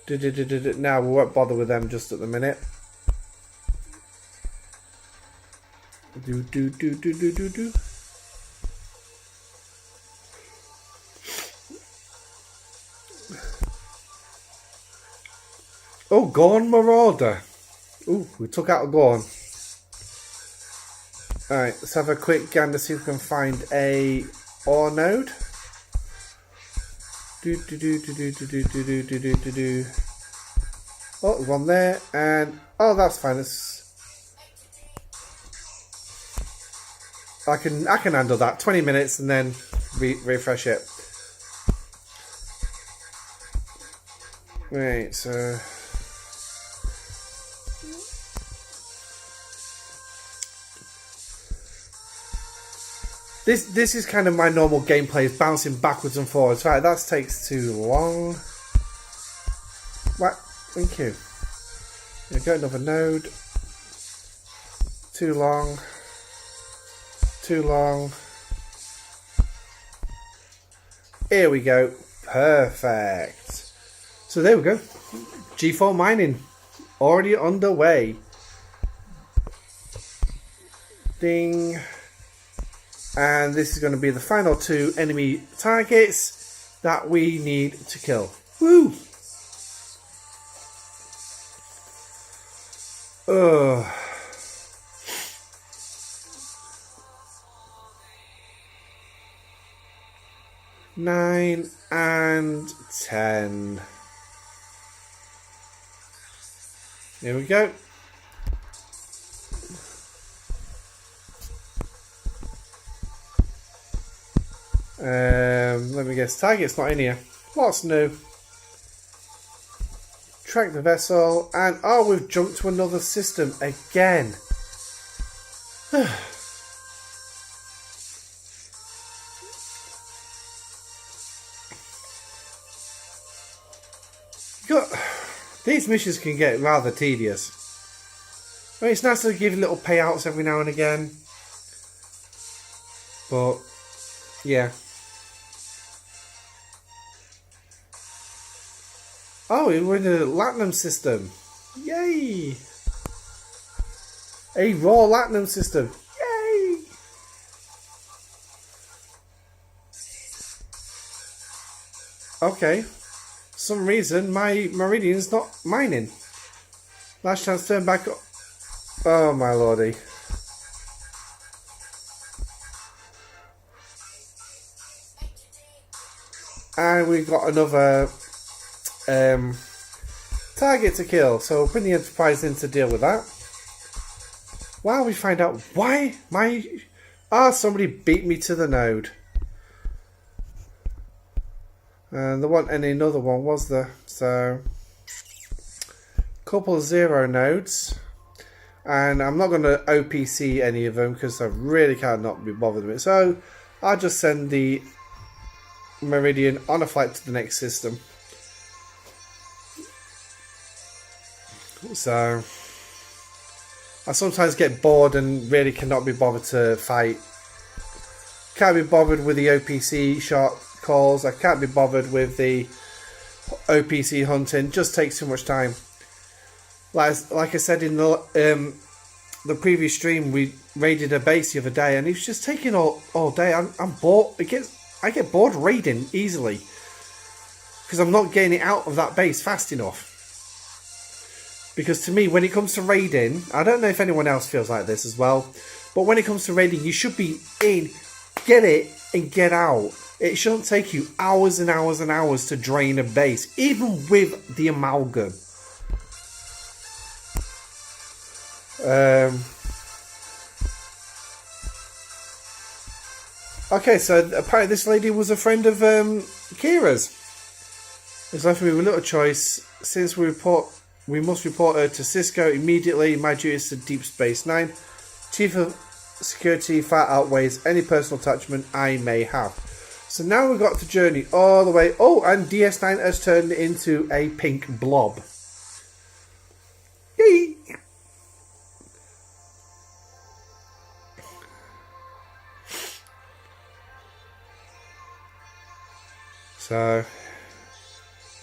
Now we won't bother with them just at the minute. Oh, Gorn Marauder. Ooh, we took out a Gorn. Alright, let's have a quick gander, see if we can find a ore node. Oh, there's one there, and oh, that's fine. I can handle that. 20 minutes and then refresh it. Right, so This is kind of my normal gameplay, is bouncing backwards and forwards. Right, that takes too long. Right, thank you. Go another node. Too long. Too long. Here we go. Perfect. So there we go. G4 mining already underway. Ding. And this is going to be the final 2 enemy targets that we need to kill. Woo! Ugh. Nine and 10. Here we go. Let me guess. Target's not in here. What's new? Track the vessel, and oh, we've jumped to another system again. These missions can get rather tedious. I mean, it's nice to give little payouts every now and again, but yeah. Oh, we're in the Latinum system. Yay! A raw Latinum system. Yay! Okay. For some reason, my Meridian's not mining. Last chance to turn back up. Oh, my lordy. And we've got another target to kill, so we'll bring the Enterprise in to deal with that. While we find out why somebody beat me to the node. And there wasn't any another one, was there? So, couple of 0 nodes. And I'm not going to OPC any of them because I really cannot be bothered with it. So I'll just send the Meridian on a flight to the next system. So I sometimes get bored and really cannot be bothered to fight. Can't be bothered with the OPC shot calls. I can't be bothered with the OPC hunting. Just takes too much time. Like I said in the previous stream, we raided a base the other day, and it's just taking all day. I'm bored. I get bored raiding easily because I'm not getting it out of that base fast enough. Because to me, when it comes to raiding, I don't know if anyone else feels like this as well, but when it comes to raiding, you should be in, get it, and get out. It shouldn't take you hours and hours and hours to drain a base, even with the amalgam. Okay, so apparently this lady was a friend of Kira's. It's left me with little choice. Since we must report her to Cisco immediately. My duty is to Deep Space Nine. Chief of Security far outweighs any personal attachment I may have. So now we've got to journey all the way. Oh, and DS9 has turned into a pink blob. Yay! So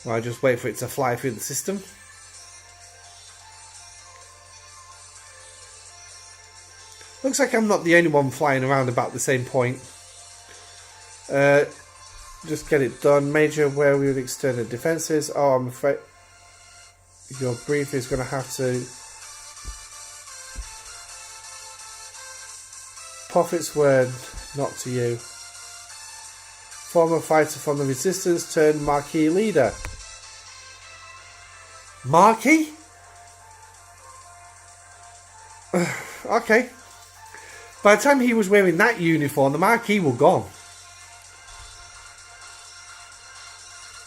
I'll just wait for it to fly through the system. Looks like I'm not the only one flying around about the same point. Just get it done. Major, where we would extend the defences. Oh, I'm afraid your brief is going to have to. Prophet's word, not to you. Former fighter from the Resistance turned Marquis leader. Marquis? Okay. By the time he was wearing that uniform, the Marquis were gone.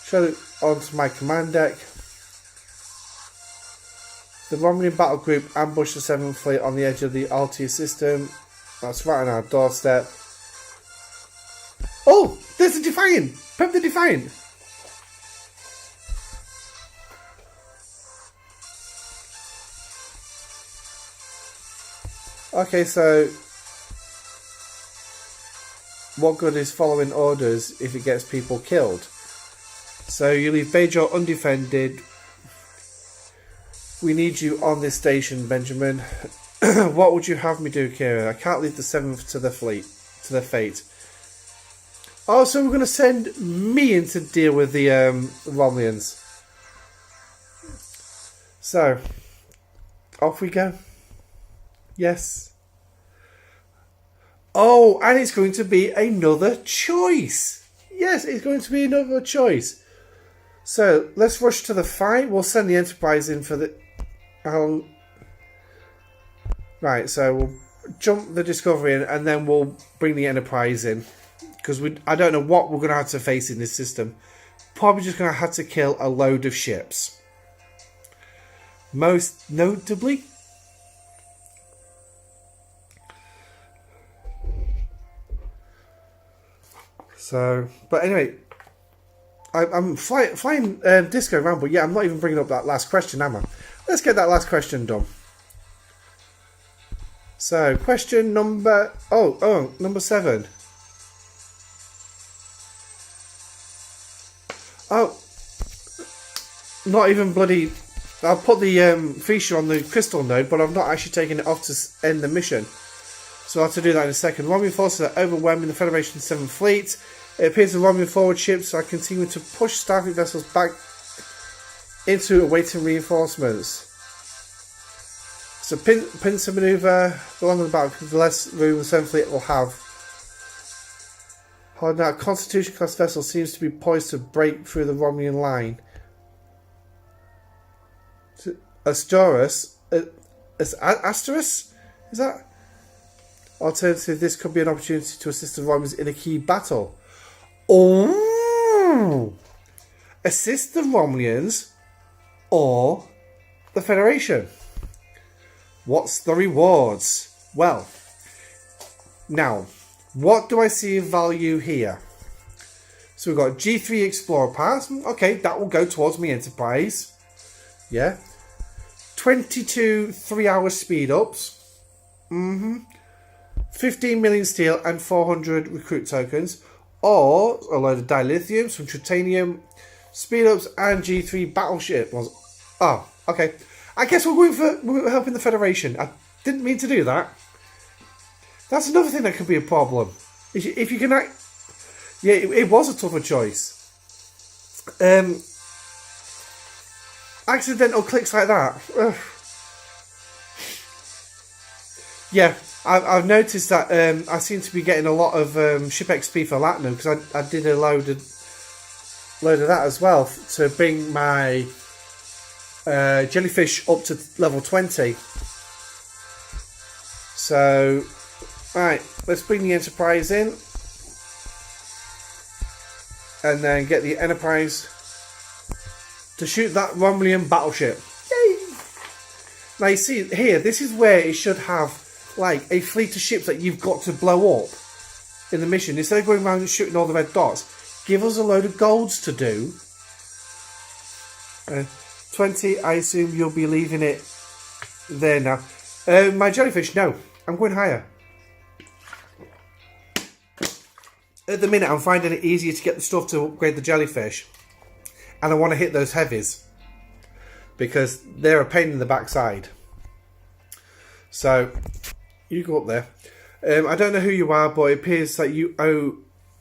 Show it onto my command deck. The Romulan battle group ambushed the 7th Fleet on the edge of the Altia system. That's right on our doorstep. Oh, there's a Defiant! Pep the Defiant! Okay, so what good is following orders if it gets people killed? So you leave Bajor undefended. We need you on this station, Benjamin. What would you have me do, Kira? I can't leave the 7th to the fleet, to their fate. Oh, so we're going to send me in to deal with the Romulans. So, off we go. Yes. Oh, and it's going to be another choice. Yes, it's going to be another choice. So, let's rush to the fight. We'll send the Enterprise in for the... Right, so we'll jump the Discovery in and then we'll bring the Enterprise in. Because I don't know what we're going to have to face in this system. Probably just going to have to kill a load of ships. Most notably... So, but anyway, I'm flying Disco around, but yeah, I'm not even bringing up that last question, am I? Let's get that last question done. So, question number... number 7. Oh, not even bloody... I'll put the feature on the crystal node, but I've not actually taken it off to end the mission. So I'll have to do that in a second. Romulan forces are overwhelming the Federation's 7th Fleet. It appears the Romulan forward ships are continuing to push Starfleet vessels back into awaiting reinforcements. So pincer maneuver, the longer the battle, the less room the 7th Fleet will have. Holding out, Constitution class vessel seems to be poised to break through the Romulan line. Asteris? Asteris? Is that? Alternatively, this could be an opportunity to assist the Romulans in a key battle. Oh! Assist the Romulans or the Federation. What's the rewards? Well, now, what do I see of value here? So we've got G3 Explorer Pass. Okay, that will go towards my Enterprise. Yeah. 22 3-hour speed ups. 15 million steel and 400 recruit tokens. Or a load of dilithium, some titanium, speed ups, and G3 battleship. Oh, okay. I guess we're helping the Federation. I didn't mean to do that. That's another thing that could be a problem. If you can act... Yeah, it was a tougher choice. Accidental clicks like that. Ugh. Yeah, I've noticed that I seem to be getting a lot of ship XP for Latinum because I did a load of that as well to bring my jellyfish up to level 20. So, right, let's bring the Enterprise in. And then get the Enterprise to shoot that Romulan battleship. Yay! Now you see here, this is where it should have like a fleet of ships that you've got to blow up in the mission. Instead of going around and shooting all the red dots, give us a load of golds to do. 20, I assume you'll be leaving it there now. My jellyfish, no. I'm going higher. At the minute, I'm finding it easier to get the stuff to upgrade the jellyfish. And I want to hit those heavies. Because they're a pain in the backside. So, you go up there. I don't know who you are, but it appears that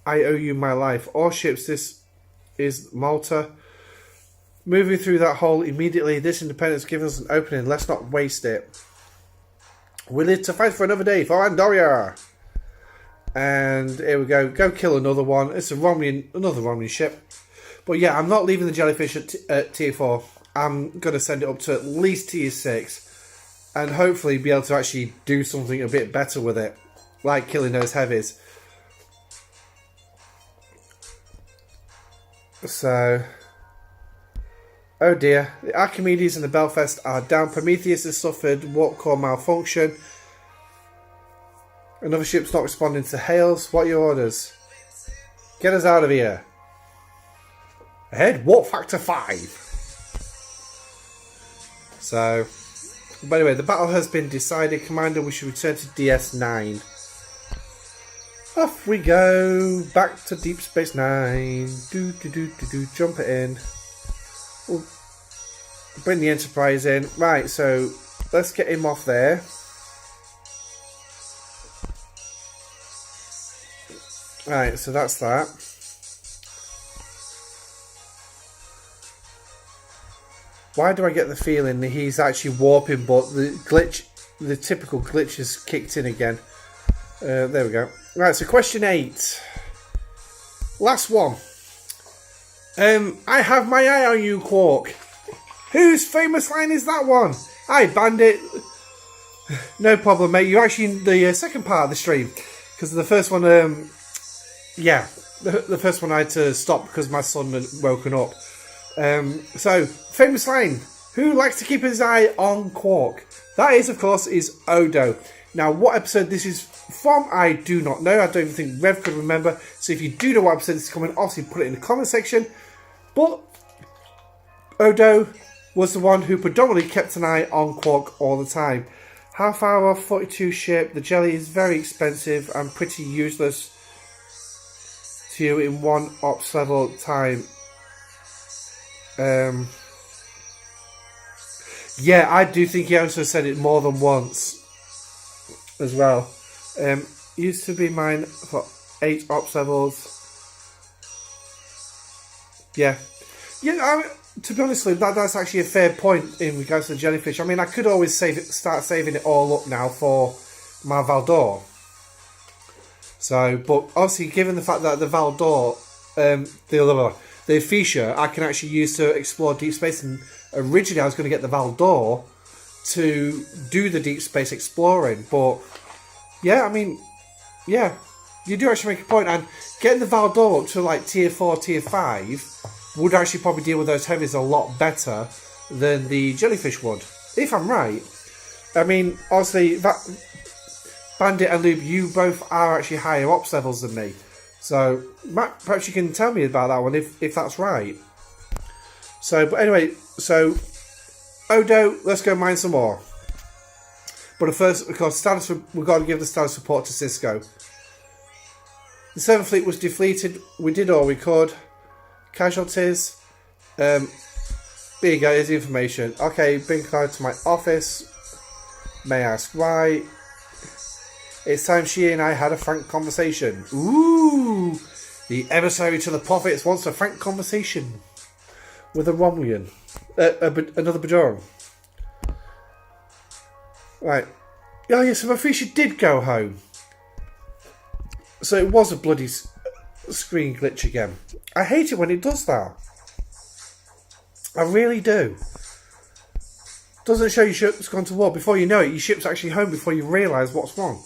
I owe you my life. All ships, this is Malta. Moving through that hole immediately. This independence gives us an opening. Let's not waste it. We live to fight for another day for Andoria. And here we go. Go kill another one. It's another Romulan ship. But yeah, I'm not leaving the jellyfish at tier 4. I'm going to send it up to at least tier 6. And hopefully be able to actually do something a bit better with it. Like killing those heavies. So... oh dear. The Archimedes and the Belfast are down. Prometheus has suffered warp core malfunction. Another ship's not responding to hails. What are your orders? Get us out of here. Ahead, warp factor 5. So, but anyway, the battle has been decided. Commander, we should return to DS9. Off we go. Back to Deep Space Nine. Jump it in. We'll bring the Enterprise in. Right, so let's get him off there. Right, so that's that. Why do I get the feeling that he's actually warping, but the typical glitch has kicked in again. There we go. Right, so question 8. Last one. I have my eye on you, Quark. Whose famous line is that one? Hi, Bandit. No problem, mate. You're actually in the second part of the stream. Because the first one, yeah. The first one I had to stop because my son had woken up. So, famous line. Who likes to keep his eye on Quark? That is, of course, is Odo. Now, what episode this is from, I do not know. I don't even think Rev could remember. So if you do know what episode this is coming, obviously put it in the comment section. But Odo was the one who predominantly kept an eye on Quark all the time. How far off 42 ship? The jelly is very expensive and pretty useless to you in one ops level time. Yeah, I do think he also said it more than once as well. Used to be mine for 8 ops levels. Yeah. Yeah, to be honest, that's actually a fair point in regards to the jellyfish. I mean, I could always start saving it all up now for my Valdor. So, but obviously, given the fact that the Valdor, the Ephesia, I can actually use to explore deep space. And originally, I was going to get the Valdor to do the deep space exploring. But, yeah, I mean, yeah, you do actually make a point. And getting the Valdor up to like tier 4, tier 5 would actually probably deal with those heavies a lot better than the jellyfish would, if I'm right. I mean, obviously, that Bandit and Lube, you both are actually higher ops levels than me. So, Matt, perhaps you can tell me about that one if that's right. So, but anyway, so Odo, let's go mine some more. But first, of course, we've got to give the status report to Cisco. The 7th Fleet was defeated. We did all we could. Casualties. There you go, here's the information. Okay, bring card to my office. May I ask why? It's time she and I had a frank conversation. Ooh! The emissary to the prophets wants a frank conversation with a Romulan. Another Bajoran. Right. Oh yeah, so Mephisha did go home. So it was a bloody screen glitch again. I hate it when it does that. I really do. Doesn't show your ship's gone to war. Before you know it, your ship's actually home before you realise what's wrong.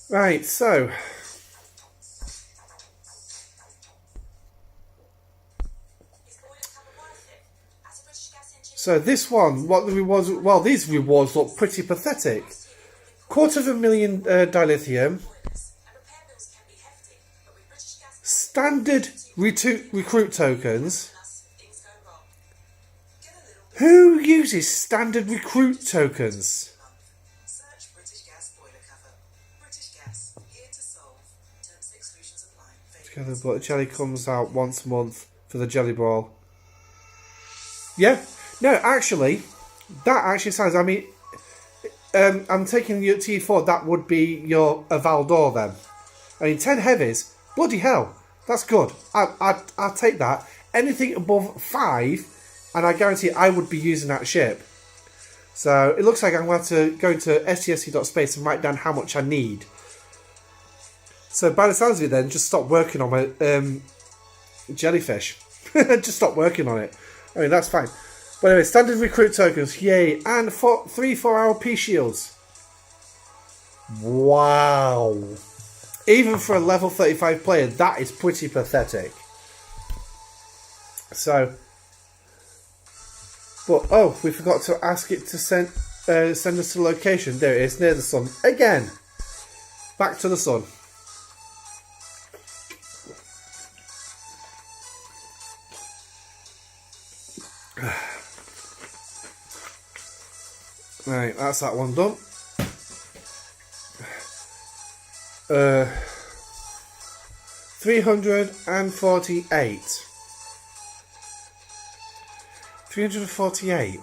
Right, so... So this one, what the rewards... Well, these rewards look pretty pathetic. 250,000 dilithium. Standard recruit tokens. Who uses standard recruit tokens? Together, but the jelly comes out once a month for the jelly ball. Yeah, no, actually, that actually sounds. I mean, I'm taking your T4. That would be your Valdor then. I mean, 10 heavies. Bloody hell, that's good. I'll take that. Anything above 5. And I guarantee I would be using that ship. So it looks like I'm going to have to go into stsc.space and write down how much I need. So by the sounds of it then, just stop working on my jellyfish. Just stop working on it. I mean, that's fine. But anyway, standard recruit tokens, yay. And 3 4-hour P-shields. Wow. Even for a level 35 player, that is pretty pathetic. So... But, oh, we forgot to ask it to send us to location. There it is, near the sun. Again. Back to the sun. Right, that's that one done. 348. 348.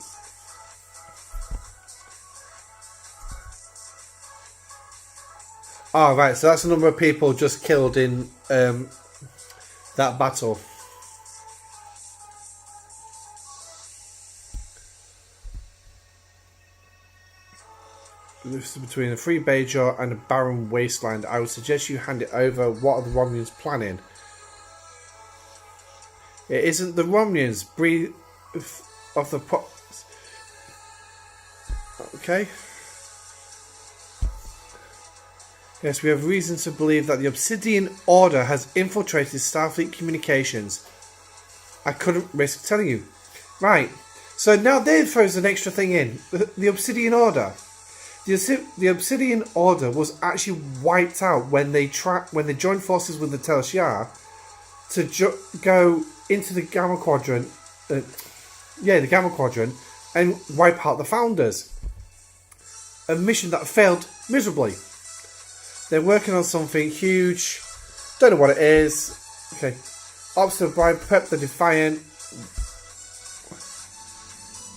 Oh, right, so that's the number of people just killed in that battle. This is between a free Bajor and a barren wasteland. I would suggest you hand it over. What are the Romulans planning? It isn't the Romulans. Breathe of the pot. Okay. Yes, we have reason to believe that the Obsidian Order has infiltrated Starfleet communications. I couldn't risk telling you. Right. So now there throws an extra thing in. The Obsidian Order. The Obsidian Order was actually wiped out when they joined forces with the Tel Shiar to go into the Gamma Quadrant. The Gamma Quadrant, and wipe out the Founders. A mission that failed miserably. They're working on something huge. Don't know what it is. Okay. Ops to Brian prep the Defiant.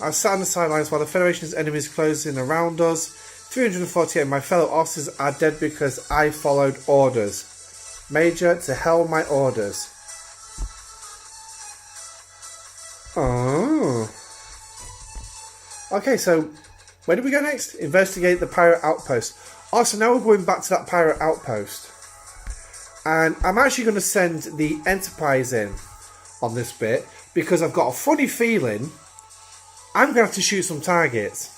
I sat on the sidelines while the Federation's enemies closing around us. 348. My fellow officers are dead because I followed orders. Major, to hell with my orders. Oh. Okay, so where do we go next? Investigate the pirate outpost. Oh, so now we're going back to that pirate outpost. And I'm actually going to send the Enterprise in on this bit because I've got a funny feeling I'm going to have to shoot some targets.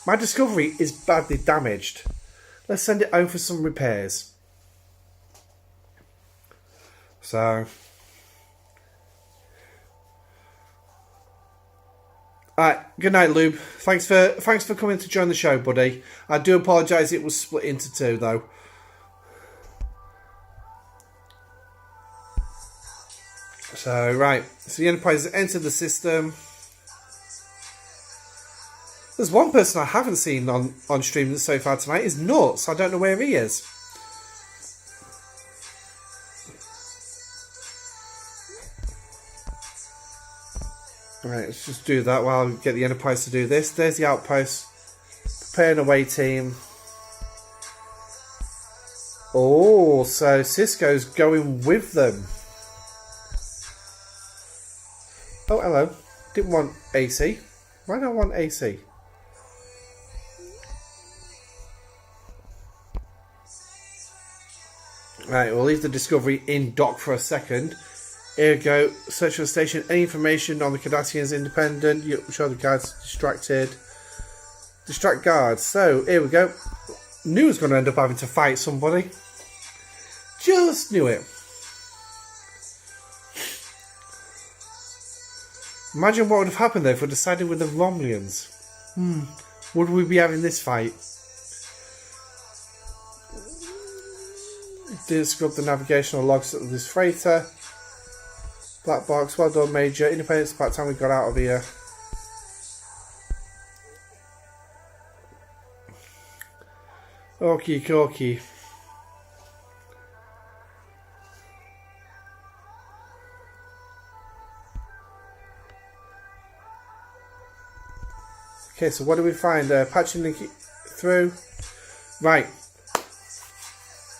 My Discovery is badly damaged. Let's send it home for some repairs. So... Alright, good night, Lube. Thanks for coming to join the show, buddy. I do apologise it was split into two, though. So, right. So the Enterprise has entered the system. There's one person I haven't seen on stream so far tonight. Is Nuts. I don't know where he is. Right, let's just do that while we get the Enterprise to do this. There's the outpost. Prepare an away team. Oh, so Cisco's going with them. Oh, hello. Didn't want AC. Why do I want AC? Right, we'll leave the Discovery in dock for a second. Here we go. Search for the station. Any information on the Cardassians independent? You show the guards distracted. Distract guards. So, here we go. Knew I was going to end up having to fight somebody. Just knew it. Imagine what would have happened there if we decided with the Romulans. Would we be having this fight? Did scrub the navigational logs of this freighter. Black box, well done, Major. Independence, about time we got out of here. Okie dokie. Okay, so what do we find? Patching link through. Right.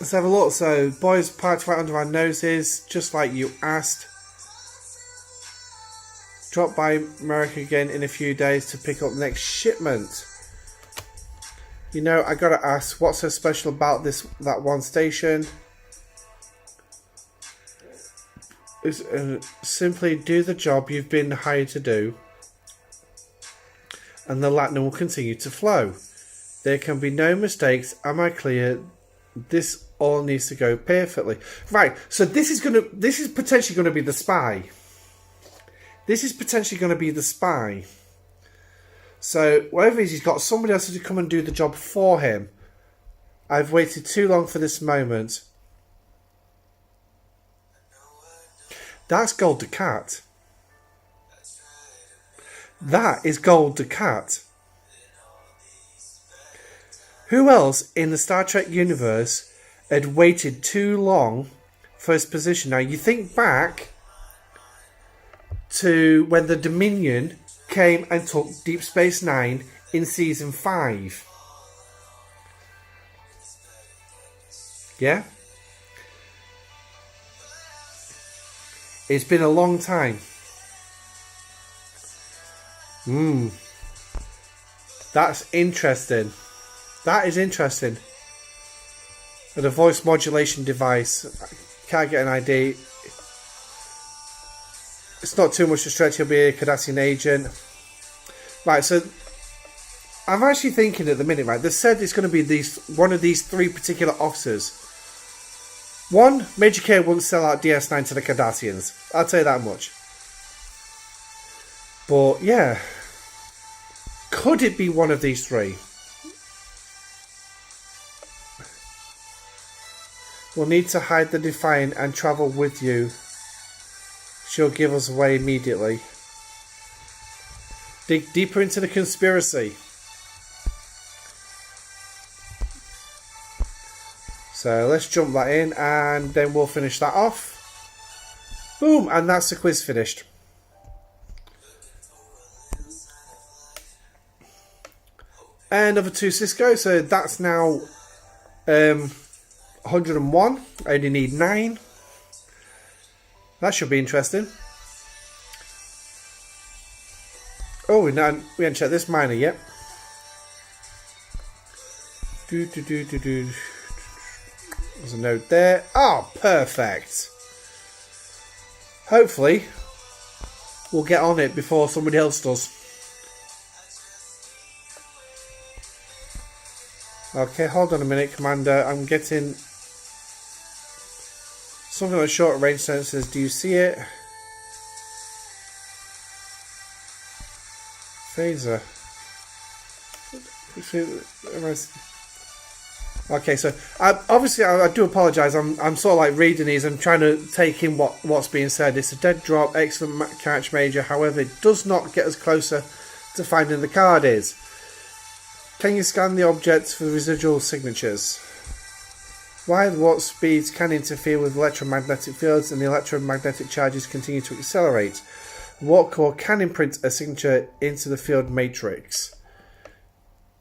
Let's have a look. So, boys parked right under our noses, just like you asked. Drop by America again in a few days to pick up the next shipment. You know, I gotta ask, what's so special about that one station? Is simply do the job you've been hired to do, and the Latin will continue to flow. There can be no mistakes. Am I clear? This all needs to go perfectly. Right. So this is potentially gonna be the spy. This is potentially going to be the spy. So, whatever it is, he's got somebody else to come and do the job for him. I've waited too long for this moment. That's Gold the Cat. That is Gold the Cat. Who else in the Star Trek universe had waited too long for his position? Now, you think back to when the Dominion came and took Deep Space Nine in Season 5. Yeah? It's been a long time. That's interesting. That is interesting. With a voice modulation device. I can't get an ID. It's not too much to stretch. He'll be a Cardassian agent. Right, so I'm actually thinking at the minute, right, they said it's going to be one of these three particular officers. One, Major K wouldn't sell out DS9 to the Cardassians. I'll tell you that much. But, yeah. Could it be one of these three? We'll need to hide the Defiant and travel with you. She'll give us away immediately. Dig deeper into the conspiracy. So let's jump that in and then we'll finish that off. Boom, and that's the quiz finished. And number 2 Cisco, so that's now 101. I only need 9. That should be interesting. Oh, we haven't checked this miner yet. There's a note there. Oh, perfect. Hopefully, we'll get on it before somebody else does. Okay, hold on a minute, Commander. I'm getting something on short range sensors. Do you see it? Phaser. Okay, so obviously I do apologise. I'm sort of like reading these and trying to take in what's being said. It's a dead drop, excellent catch, Major. However, it does not get us closer to finding the card is. Can you scan the objects for residual signatures? Wide warp speeds can interfere with electromagnetic fields and the electromagnetic charges continue to accelerate. Warp core can imprint a signature into the field matrix.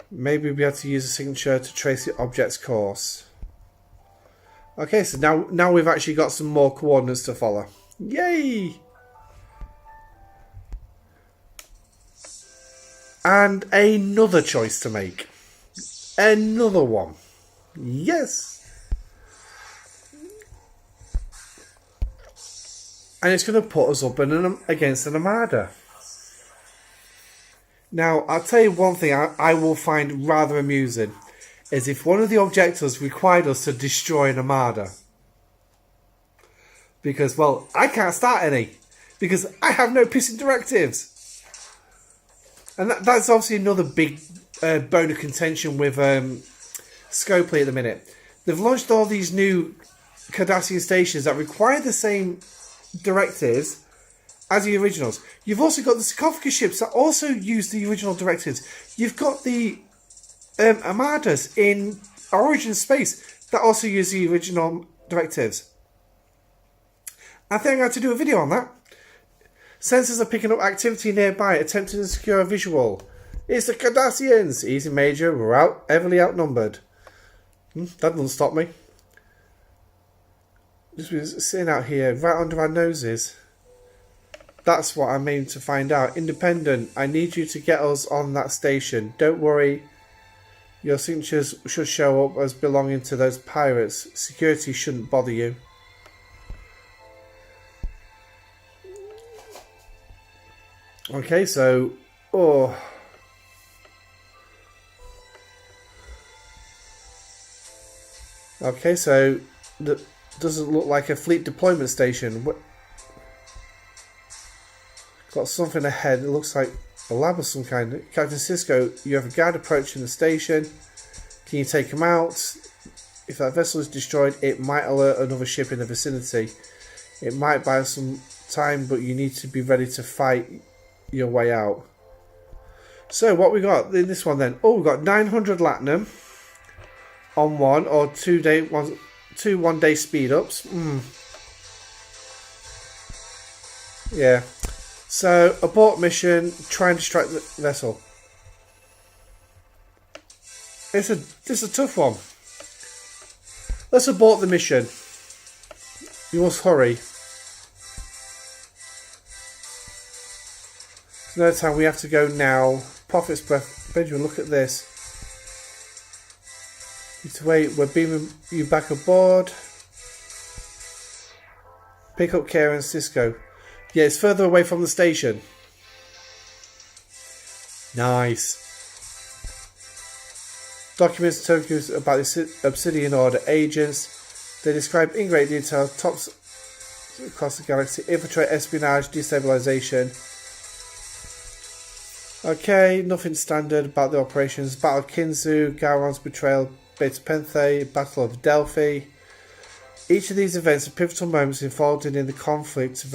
Maybe we'll be able to use a signature to trace the object's course. Okay, so now we've actually got some more coordinates to follow. Yay! And another choice to make. Another one. Yes! And it's going to put us up against an armada. Now, I'll tell you one thing I will find rather amusing, is if one of the objectives required us to destroy an armada. Because, well, I can't start any. Because I have no pissing directives. And that's obviously another big bone of contention with Scopely at the minute. They've launched all these new Cardassian stations that require the same directives as the originals. You've also got the sarcophagus ships that also use the original directives. You've got the armadas in Origin Space that also use the original directives. I think I'm going to do a video on that. Sensors are picking up activity nearby, attempting to secure a visual. It's the Cardassians! Easy, Major, we're heavily outnumbered. That doesn't stop me. Just sitting out here, right under our noses. That's what I'm aiming to find out. Independent, I need you to get us on that station. Don't worry, your signatures should show up as belonging to those pirates. Security shouldn't bother you. Okay, so... Oh... Okay, so... That doesn't look like a fleet deployment station. Got something ahead. It looks like a lab of some kind. Captain Sisko, you have a guard approaching the station. Can you take him out? If that vessel is destroyed, it might alert another ship in the vicinity. It might buy us some time, but you need to be ready to fight your way out. So what we got in this one then? Oh, we've got 900 latinum on one or 2 one-day speed ups. Yeah. So abort mission. Try and distract the vessel. It's a tough one. Let's abort the mission. You must hurry. There's no time. We have to go now. Prophet's breath. Benjamin, look at this. You have to wait. We're beaming you back aboard. Pick up Kara and Sisko. Yeah, it's further away from the station. Nice. Documents and tokens about the Obsidian Order agents. They describe in great detail tops across the galaxy. Infiltrate, espionage, destabilization. Okay, nothing standard about the operations. Battle of Kinzu, Gowron's betrayal, Beta Penthe, Battle of Delphi. Each of these events are pivotal moments involved in the conflict.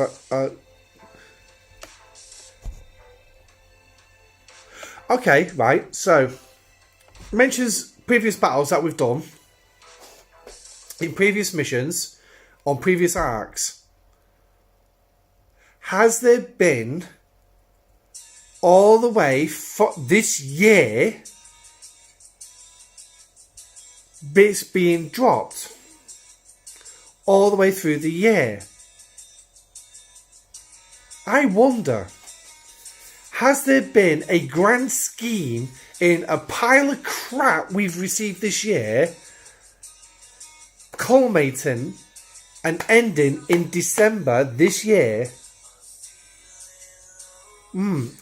Okay, right, so mentions previous battles that we've done in previous missions on previous arcs. Has there been all the way for this year bits being dropped all the way through the year? I wonder, has there been a grand scheme in a pile of crap we've received this year, culminating and ending in December this year?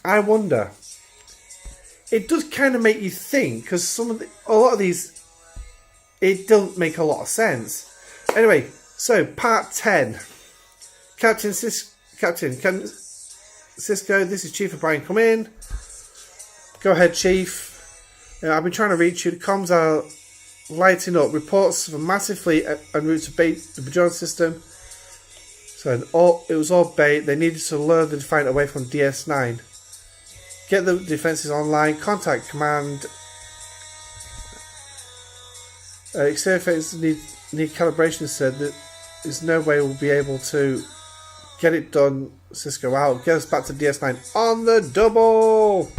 I wonder. It does kind of make you think, because a lot of these, it don't make a lot of sense. Anyway, so part 10. Captain Sisko, this is Chief O'Brien. Come in. Go ahead, Chief. I've been trying to reach you. The comms are lighting up. Reports of a massive fleet en route to bait the Bajoran system. So it was all bait. They needed to lure the Defiant away from DS9. Get the defences online. Contact command. Exterior defences need calibration, said that there's no way we'll be able to get it done. Cisco out. Get us back to DS9 on the double.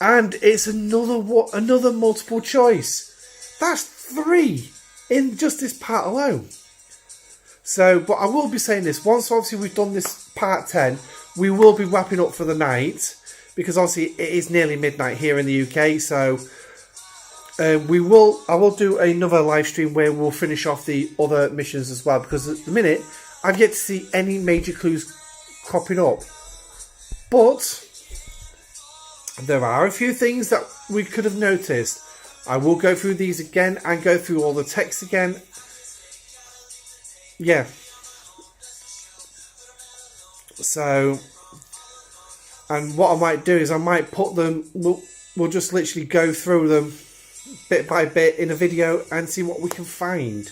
And it's another multiple choice. That's 3 in just this part alone. So, but I will be saying this, once obviously we've done this part 10, we will be wrapping up for the night, because obviously it is nearly midnight here in the UK, so I will do another live stream where we'll finish off the other missions as well, because at the minute, I've yet to see any major clues cropping up. But there are a few things that we could have noticed. I will go through these again and go through all the text again. Yeah. So, and what I might do is I might put them, we'll just literally go through them bit by bit in a video and see what we can find.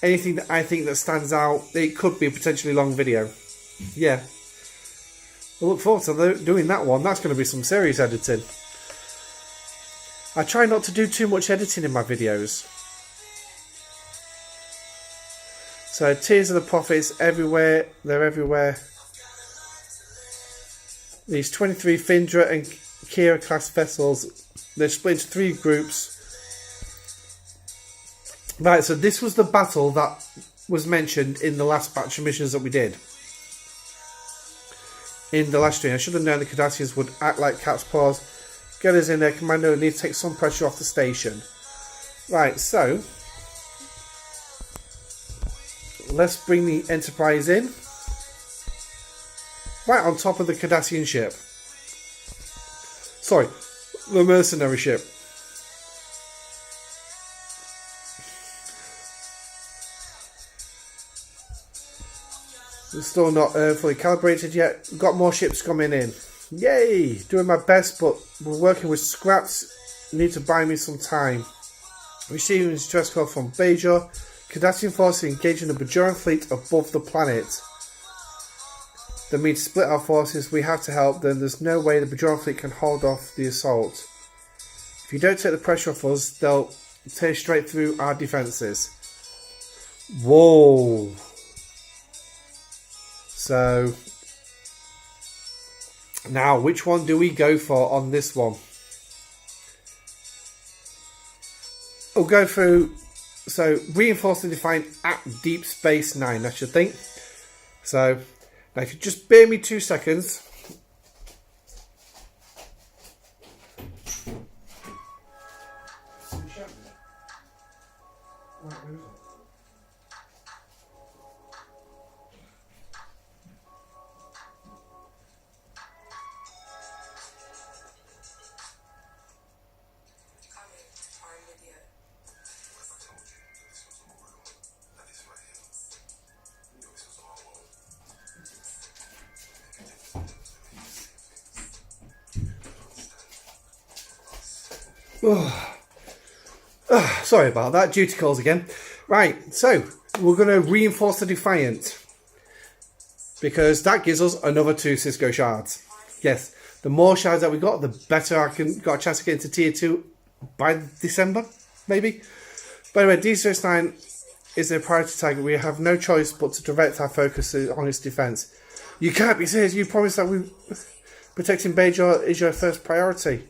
Anything that I think that stands out, it could be a potentially long video. Yeah. I look forward to doing that one. That's going to be some serious editing. I try not to do too much editing in my videos. So, Tears of the Prophets everywhere. They're everywhere. These 23 Findra and Kira class vessels, they're split into 3 groups. Right, so this was the battle that was mentioned in the last batch of missions that we did. In the last stream, I should have known the Cardassians would act like cat's paws. Get us in there, Commando. Need to take some pressure off the station. Right, so let's bring the Enterprise in. Right on top of the Cardassian ship. Sorry, the mercenary ship. It's still not fully calibrated yet. Got more ships coming in. Yay! Doing my best, but we're working with scraps. Need to buy me some time. Receiving stress call from Bajor. Cardassian forces engaging the Bajoran fleet above the planet. They mean to split our forces. We have to help them. There's no way the Bajoran fleet can hold off the assault. If you don't take the pressure off us, they'll tear straight through our defences. Whoa! So, now which one do we go for on this one? We'll go through, so reinforce the Defiant at Deep Space Nine, I should think. So, now if you just bear me 2 seconds. Sorry about that, duty calls again. Right, so we're going to reinforce the Defiant because that gives us another 2 Cisco shards. Yes, the more shards that we got, the better I got a chance to get into tier 2 by December, maybe. By the way, D-9 is a priority target. We have no choice but to direct our focus on its defense. You can't be serious. You promised that protecting Bajor is your first priority.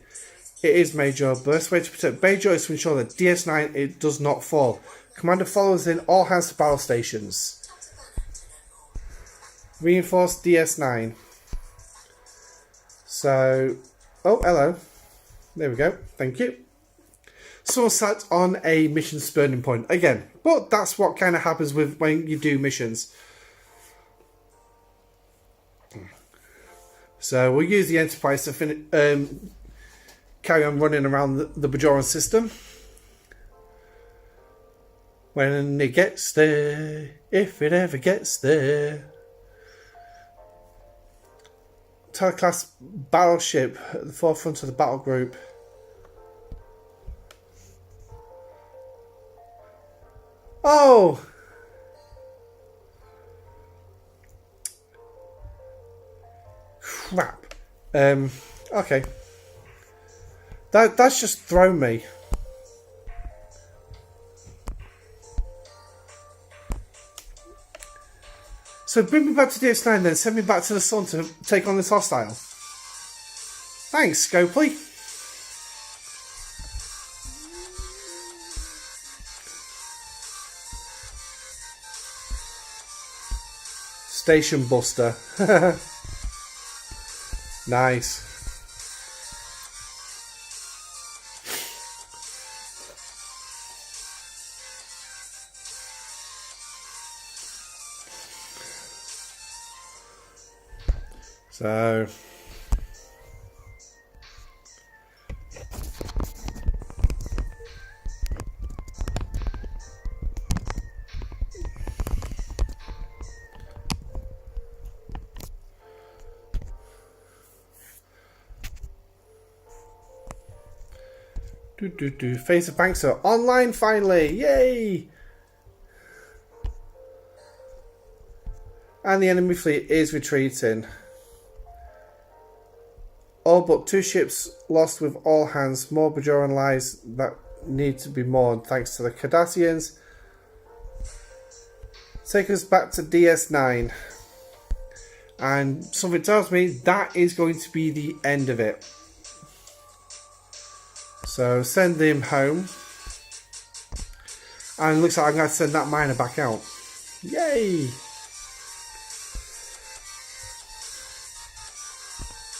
It is, Major. The best way to protect Bajor is to ensure that DS9 it does not fall. Commander follows in all hands to battle stations. Reinforce DS9. So, oh, hello. There we go. Thank you. Someone sat on a mission spurning point again, but that's what kind of happens with when you do missions. So we'll use the Enterprise to carry on running around the Bajoran system. When it gets there, if it ever gets there. multi-class battleship at the forefront of the battle group. Oh! Crap. Okay. That's just thrown me. So bring me back to DS9 then, send me back to the sun to take on this hostile. Thanks, Scopely. Station Buster. Nice. So Phase of Banks are online finally! Yay! And the enemy fleet is retreating. All but 2 ships lost with all hands. More Bajoran lives that need to be mourned thanks to the Cardassians. Take us back to DS9. And something tells me that is going to be the end of it. So send him home. And it looks like I'm going to send that miner back out. Yay!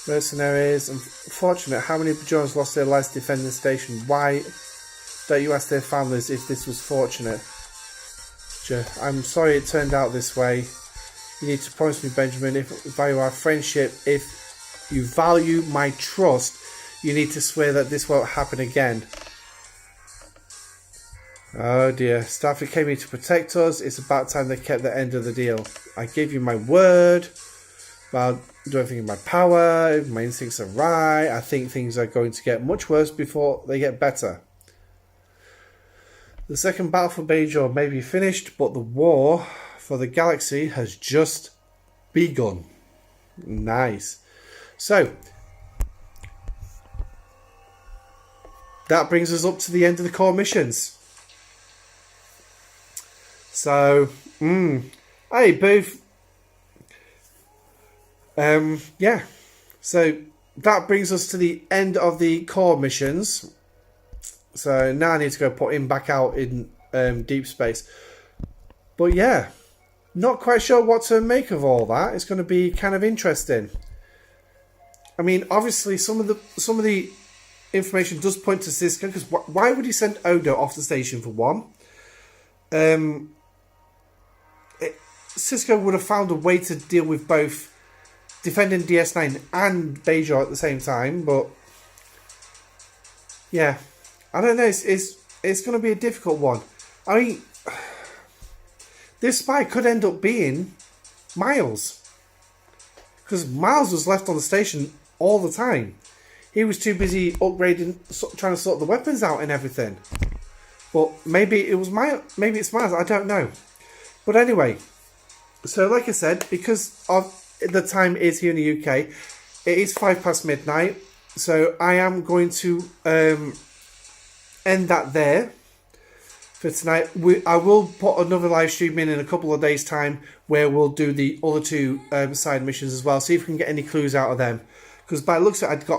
Mercenaries. Unfortunate. How many Bajorans lost their lives defending the station? Why don't you ask their families if this was fortunate? I'm sorry it turned out this way. You need to promise me, Benjamin, if you value our friendship, if you value my trust, you need to swear that this won't happen again. Oh dear. Starfleet came here to protect us. It's about time they kept the end of the deal. I gave you my word. I'll do everything in my power. If my instincts are right, I think things are going to get much worse before they get better. The second battle for Bajor may be finished, but the war for the galaxy has just begun. Nice. So that brings us up to the end of the core missions. So, hey, Booth. Yeah. So that brings us to the end of the core missions. So now I need to go put him back out in deep space. But yeah, not quite sure what to make of all that. It's going to be kind of interesting. I mean, obviously, some of the information does point to Sisko, because why would he send Odo off the station for one? Sisko would have found a way to deal with both defending DS9 and Bajor at the same time, but yeah, I don't know. It's going to be a difficult one. I mean, this spy could end up being Miles, because Miles was left on the station all the time. He was too busy upgrading, trying to sort the weapons out and everything. But maybe it was maybe it's Miles. I don't know. But anyway, so like I said, because of the time is here in the UK, it is 5 past midnight. So I am going to end that there for tonight. I will put another live stream in a couple of days' time where we'll do the other 2 side missions as well. See if we can get any clues out of them. Because by the looks of it,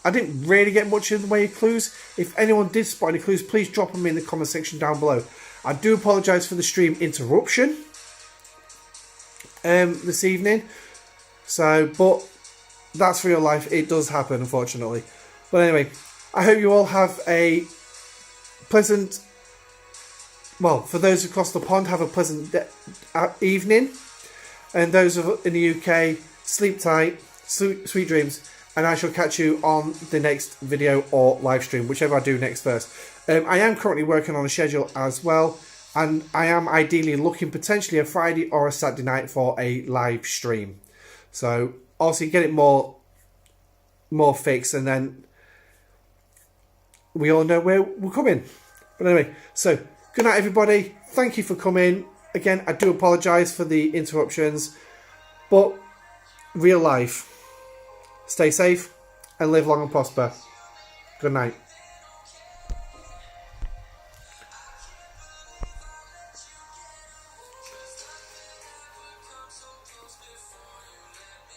I didn't really get much in the way of clues. If anyone did spot any clues, please drop them in the comment section down below. I do apologise for the stream interruption this evening. So, but that's real life. It does happen, unfortunately. But anyway, I hope you all have a pleasant, well, for those across the pond, have a pleasant evening. And those in the UK, sleep tight, sweet dreams. And I shall catch you on the next video or live stream, whichever I do next first. I am currently working on a schedule as well. And I am ideally looking potentially a Friday or a Saturday night for a live stream. So, obviously, get it more more fixed, and then we all know where we're coming. But anyway, so good night, everybody. Thank you for coming. Again, I do apologise for the interruptions, but real life. Stay safe and live long and prosper. Good night.